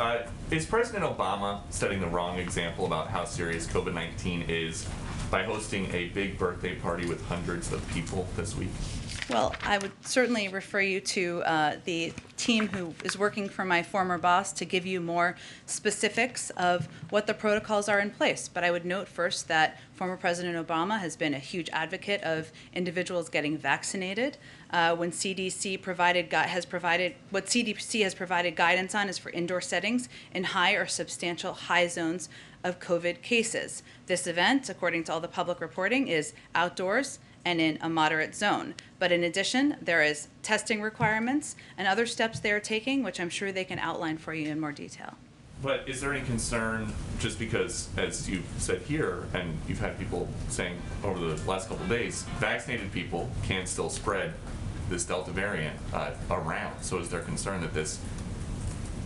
is President Obama setting the wrong example about how serious COVID-19 is by hosting a big birthday party with hundreds of people this week? Well, I would certainly refer you to the team who is working for my former boss to give you more specifics of what the protocols are in place. But I would note first that former President Obama has been a huge advocate of individuals getting vaccinated. When CDC what CDC has provided guidance on is for indoor settings in high or substantial high zones of COVID cases. This event, according to all the public reporting, is outdoors and in a moderate zone. But in addition, there is testing requirements and other steps they are taking, which I'm sure they can outline for you in more detail. But is there any concern, just because, as you've said here, and you've had people saying over the last couple of days, vaccinated people can still spread this Delta variant around. So is there concern that this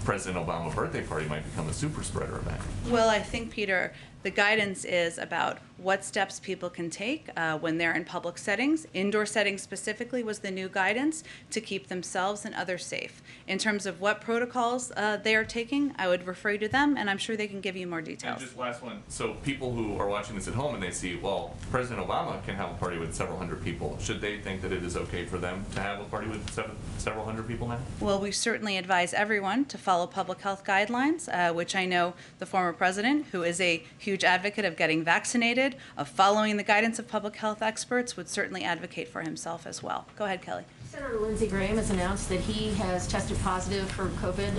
President Obama birthday party might become a super spreader event? Well, I think, Peter, the guidance is about what steps people can take when they're in public settings. Indoor settings specifically was the new guidance to keep themselves and others safe. In terms of what protocols they are taking, I would refer you to them, and I'm sure they can give you more details. And just last one, so people who are watching this at home and they see, well, President Obama can have a party with several hundred people, should they think that it is okay for them to have a party with several hundred people now? Well, we certainly advise everyone to follow public health guidelines, which I know the former president, who is a huge advocate of getting vaccinated, of following the guidance of public health experts, would certainly advocate for himself as well. Go ahead, Kelly. Senator Lindsey Graham has announced that he has tested positive for COVID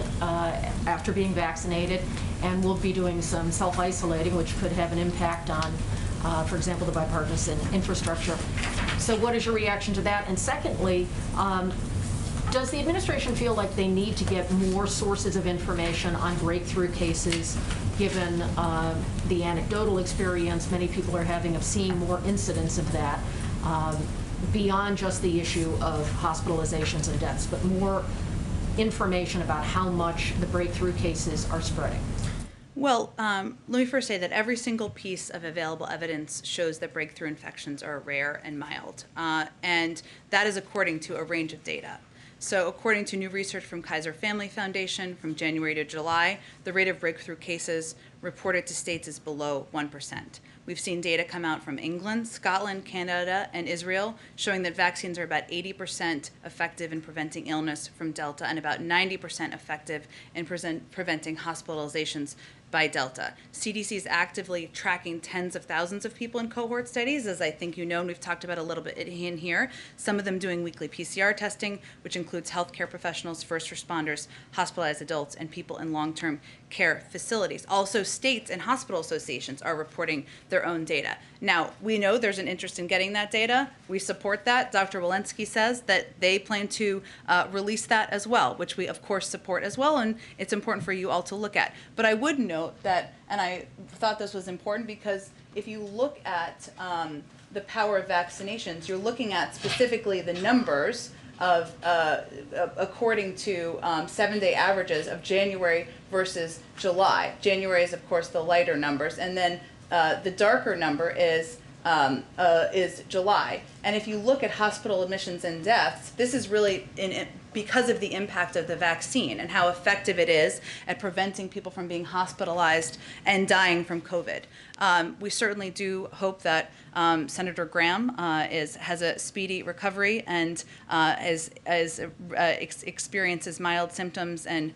after being vaccinated and will be doing some self-isolating, which could have an impact on, for example, the bipartisan infrastructure. So what is your reaction to that? And secondly, does the administration feel like they need to get more sources of information on breakthrough cases, given the anecdotal experience many people are having of seeing more incidents of that, beyond just the issue of hospitalizations and deaths, but more information about how much the breakthrough cases are spreading? Well, let me first say that every single piece of available evidence shows that breakthrough infections are rare and mild, and that is according to a range of data. So according to new research from Kaiser Family Foundation from January to July, the rate of breakthrough cases reported to states is below 1%. We've seen data come out from England, Scotland, Canada, and Israel showing that vaccines are about 80% effective in preventing illness from Delta and about 90% effective in preventing hospitalizations by Delta. CDC is actively tracking tens of thousands of people in cohort studies, as I think you know, and we've talked about a little bit in here. Some of them doing weekly PCR testing, which includes healthcare professionals, first responders, hospitalized adults, and people in long-term care facilities. Also, states and hospital associations are reporting their own data. Now, we know there's an interest in getting that data. We support that. Dr. Walensky says that they plan to release that as well, which we, of course, support as well, and it's important for you all to look at. But I would note that, and I thought this was important because if you look at the power of vaccinations, you're looking at specifically the numbers according to 7-day averages of January versus July. January is, of course, the lighter numbers, and then the darker number is July. And if you look at hospital admissions and deaths, this is really because of the impact of the vaccine and how effective it is at preventing people from being hospitalized and dying from COVID. We certainly do hope that Senator Graham has a speedy recovery and experiences mild symptoms, and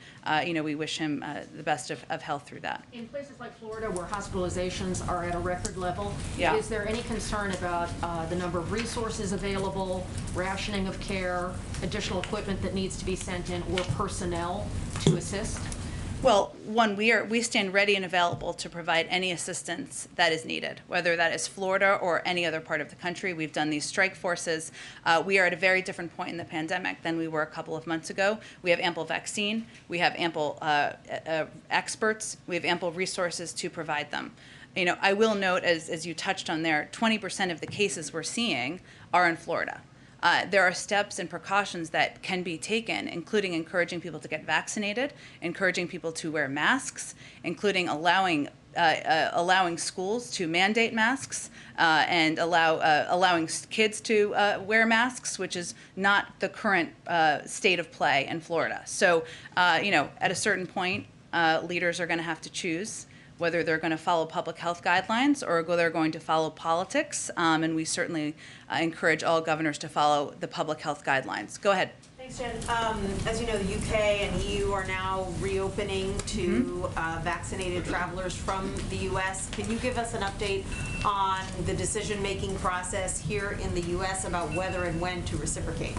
we wish him the best of health through that. In places like Florida, where hospitalizations are at a record level, Yeah. is there any concern about the number of resources available, rationing of care, additional equipment that needs to be sent in, or personnel to assist? Well, one, we stand ready and available to provide any assistance that is needed, whether that is Florida or any other part of the country. We've done these strike forces. We are at a very different point in the pandemic than we were a couple of months ago. We have ample vaccine. We have ample experts. We have ample resources to provide them. I will note, as you touched on there, 20% of the cases we're seeing are in Florida. There are steps and precautions that can be taken, including encouraging people to get vaccinated, encouraging people to wear masks, including allowing schools to mandate masks and allowing kids to wear masks, which is not the current state of play in Florida. So, at a certain point, leaders are going to have to choose whether they're going to follow public health guidelines or they're going to follow politics, and we certainly encourage all governors to follow the public health guidelines. Go ahead. Thanks, Jen. As you know, the UK and EU are now reopening to vaccinated travelers from the US. Can you give us an update on the decision-making process here in the US about whether and when to reciprocate?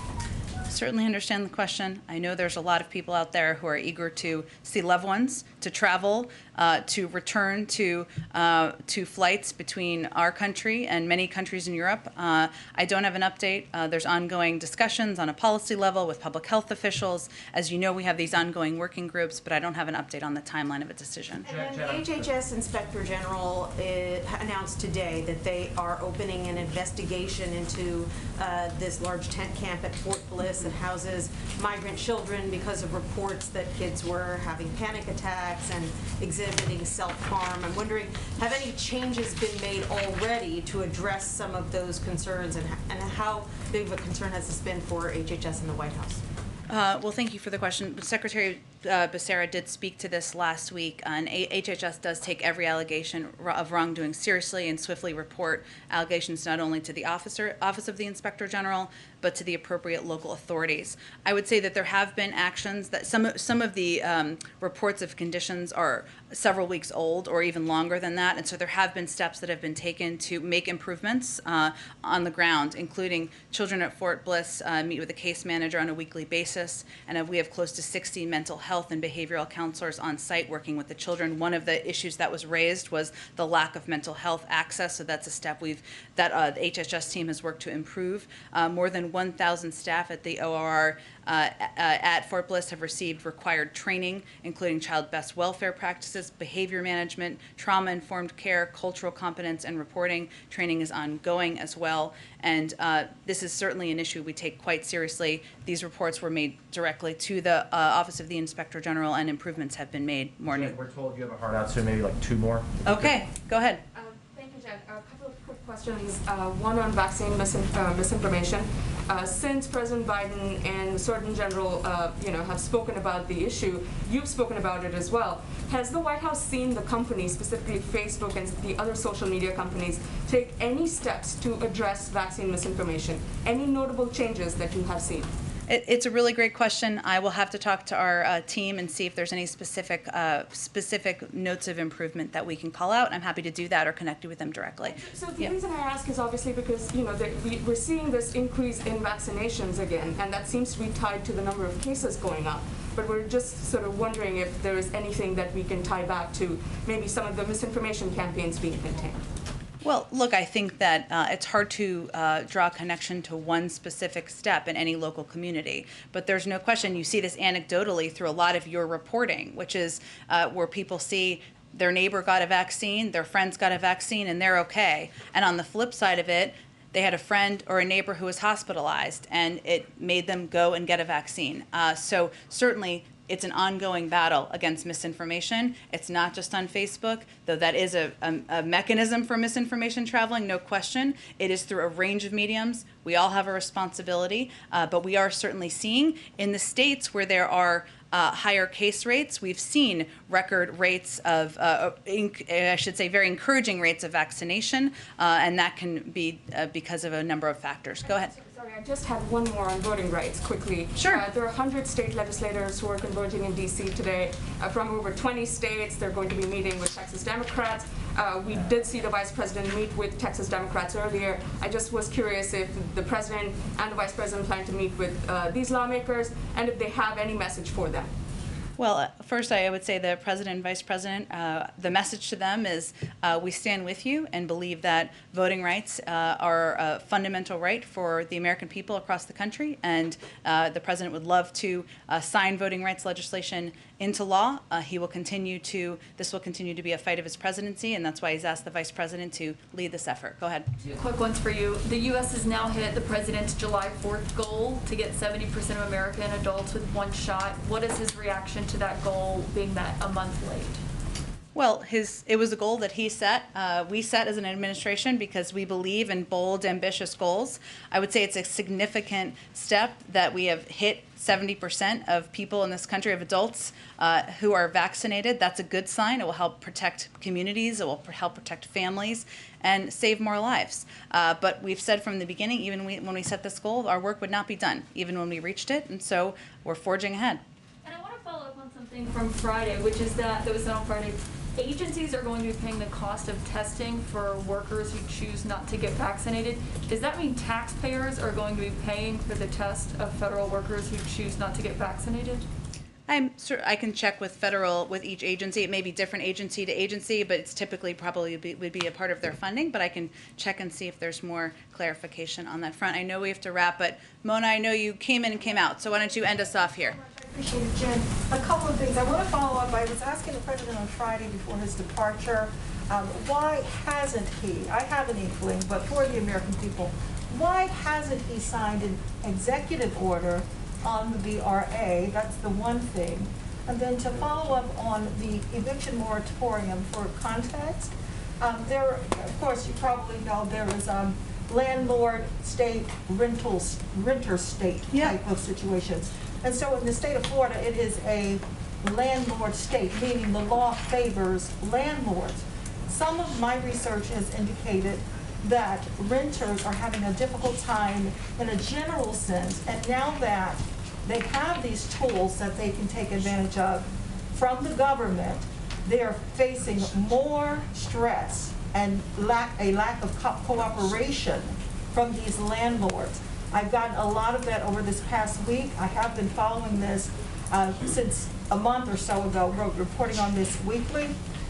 Certainly understand the question. I know there's a lot of people out there who are eager to see loved ones, to travel, to return to flights between our country and many countries in Europe. I don't have an update. There's ongoing discussions on a policy level with public health officials. As you know, we have these ongoing working groups, but I don't have an update on the timeline of a decision. And then the HHS Inspector General announced today that they are opening an investigation into this large tent camp at Fort Bliss that houses migrant children because of reports that kids were having panic attacks and exhibiting self-harm. I'm wondering, have any changes been made already to address some of those concerns, and how big of a concern has this been for HHS and the White House? Well, thank you for the question. Secretary Becerra did speak to this last week, and HHS does take every allegation of wrongdoing seriously and swiftly report allegations not only to the Office of the Inspector General, but to the appropriate local authorities. I would say that there have been actions that some of the reports of conditions are several weeks old or even longer than that, and so there have been steps that have been taken to make improvements on the ground, including children at Fort Bliss meet with a case manager on a weekly basis, and we have close to 60 mental health and behavioral counselors on site working with the children. One of the issues that was raised was the lack of mental health access, so that's a step the HHS team has worked to improve. More than 1,000 staff at the ORR at Fort Bliss have received required training, including child best welfare practices, behavior management, trauma-informed care, cultural competence, and reporting. Training is ongoing as well, and this is certainly an issue we take quite seriously. These reports were made directly to the Office of the Inspector General, and improvements have been made. Jen, we're told you have a hard out, so maybe like 2 more. Okay, go ahead. Thank you, Jen. A couple of quick questions. One on vaccine misinformation. Since President Biden and the Surgeon General, have spoken about the issue, you've spoken about it as well. Has the White House seen the companies, specifically Facebook and the other social media companies, take any steps to address vaccine misinformation? Any notable changes that you have seen? It's a really great question. I will have to talk to our team and see if there's any specific notes of improvement that we can call out. I'm happy to do that or connect you with them directly. So the reason I ask is obviously because we're seeing this increase in vaccinations again, and that seems to be tied to the number of cases going up. But we're just sort of wondering if there is anything that we can tie back to maybe some of the misinformation campaigns being contained. Well, look, I think that it's hard to draw a connection to one specific step in any local community. But there's no question, you see this anecdotally through a lot of your reporting, which is where people see their neighbor got a vaccine, their friends got a vaccine, and they're okay. And on the flip side of it, they had a friend or a neighbor who was hospitalized, and it made them go and get a vaccine. So certainly, it's an ongoing battle against misinformation. It's not just on Facebook, though that is a mechanism for misinformation traveling, no question. It is through a range of mediums. We all have a responsibility, but we are certainly seeing in the states where there are higher case rates, we've seen record rates of, I should say, very encouraging rates of vaccination, and that can be because of a number of factors. Go ahead. Sorry, I just had one more on voting rights quickly. Sure. There are 100 state legislators who are converging in D.C. today from over 20 states. They're going to be meeting with Texas Democrats. We did see the Vice President meet with Texas Democrats earlier. I just was curious if the President and the Vice President plan to meet with these lawmakers and if they have any message for them. Well, first I would say the President and Vice President, the message to them is we stand with you and believe that voting rights are a fundamental right for the American people across the country, and the President would love to sign voting rights legislation into law. This will continue to be a fight of his presidency, and that's why he's asked the Vice President to lead this effort. Go ahead. Two quick ones for you. The U.S. has now hit the President's July 4th goal to get 70% of American adults with one shot. What is his reaction to that goal being that a month late? Well, it was a goal that he set. We set as an administration because we believe in bold, ambitious goals. I would say it's a significant step that we have hit 70% of people in this country, of adults who are vaccinated. That's a good sign. It will help protect communities. It will help protect families and save more lives. But we've said from the beginning, even when we set this goal, our work would not be done, even when we reached it. And so we're forging ahead. And I want to follow up on something from Friday, which is that was said on Friday. Agencies are going to be paying the cost of testing for workers who choose not to get vaccinated. Does that mean taxpayers are going to be paying for the test of federal workers who choose not to get vaccinated? I'm sure I can check with each agency. It may be different agency to agency, but it's typically would be a part of their funding. But I can check and see if there's more clarification on that front. I know we have to wrap, but Mona, I know you came in and came out, so why don't you end us off here? I appreciate it, Jen. A couple of things. I want to follow up. I was asking the President on Friday before his departure, why hasn't he, I have an inkling, but for the American people, why hasn't he signed an executive order on the VRA? That's the one thing. And then to follow up on the eviction moratorium for context, of course, you probably know there is landlord state, renter state type of situations. And so in the state of Florida, it is a landlord state, meaning the law favors landlords. Some of my research has indicated that renters are having a difficult time in a general sense, and now that they have these tools that they can take advantage of from the government, they are facing more stress and a lack of cooperation from these landlords. I've gotten a lot of that over this past week. I have been following this since a month or so ago, reporting on this weekly.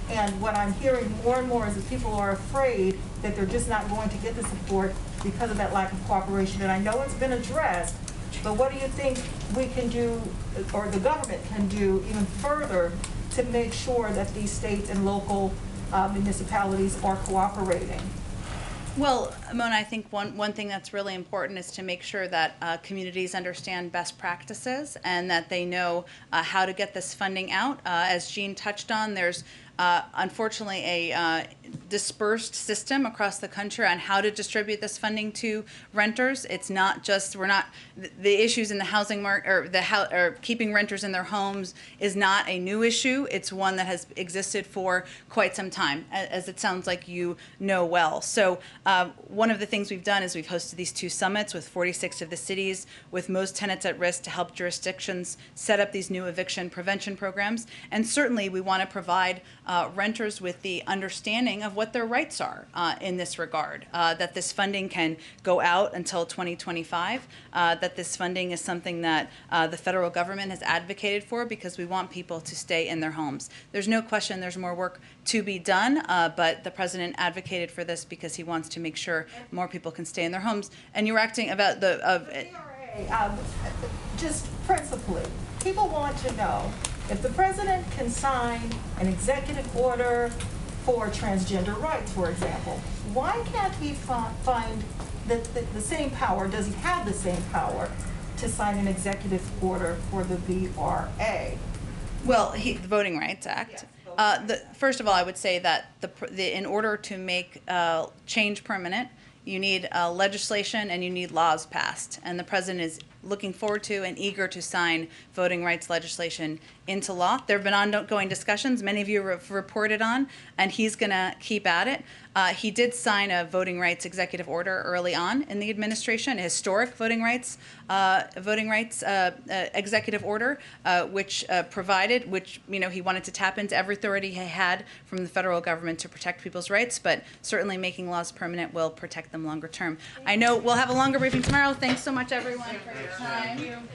And what I'm hearing more and more is that people are afraid that they're just not going to get the support because of that lack of cooperation. And I know it's been addressed, but what do you think we can do, or the government can do even further to make sure that these states and local municipalities are cooperating? Well, Mona, I think one thing that's really important is to make sure that communities understand best practices and that they know how to get this funding out. As Jean touched on, there's unfortunately a dispersed system across the country on how to distribute this funding to renters. It's not just, the issues in the housing market, or keeping renters in their homes is not a new issue. It's one that has existed for quite some time, as it sounds like you know well. So one of the things we've done is we've hosted these 2 summits with 46 of the cities, with most tenants at risk, to help jurisdictions set up these new eviction prevention programs. And certainly we want to provide renters with the understanding of what their rights are in this regard, that this funding can go out until 2025, that this funding is something that the federal government has advocated for because we want people to stay in their homes. There's no question there's more work to be done, but the President advocated for this because he wants to make sure more people can stay in their homes. And you were acting about the VRA, just principally, people want to know if the President can sign an executive order for transgender rights, for example, why can't he find the same power, does he have the same power to sign an executive order for the VRA? Well, the Voting Rights Act. First of all, I would say that in order to make change permanent, you need legislation and you need laws passed. And the president is looking forward to and eager to sign voting rights legislation into law. There have been ongoing discussions, many of you have reported on, and he's going to keep at it. He did sign a voting rights executive order early on in the administration, a historic voting rights executive order, which provided, he wanted to tap into every authority he had from the federal government to protect people's rights, but certainly making laws permanent will protect them longer term. I know we'll have a longer briefing tomorrow. Thanks so much, everyone, for your time.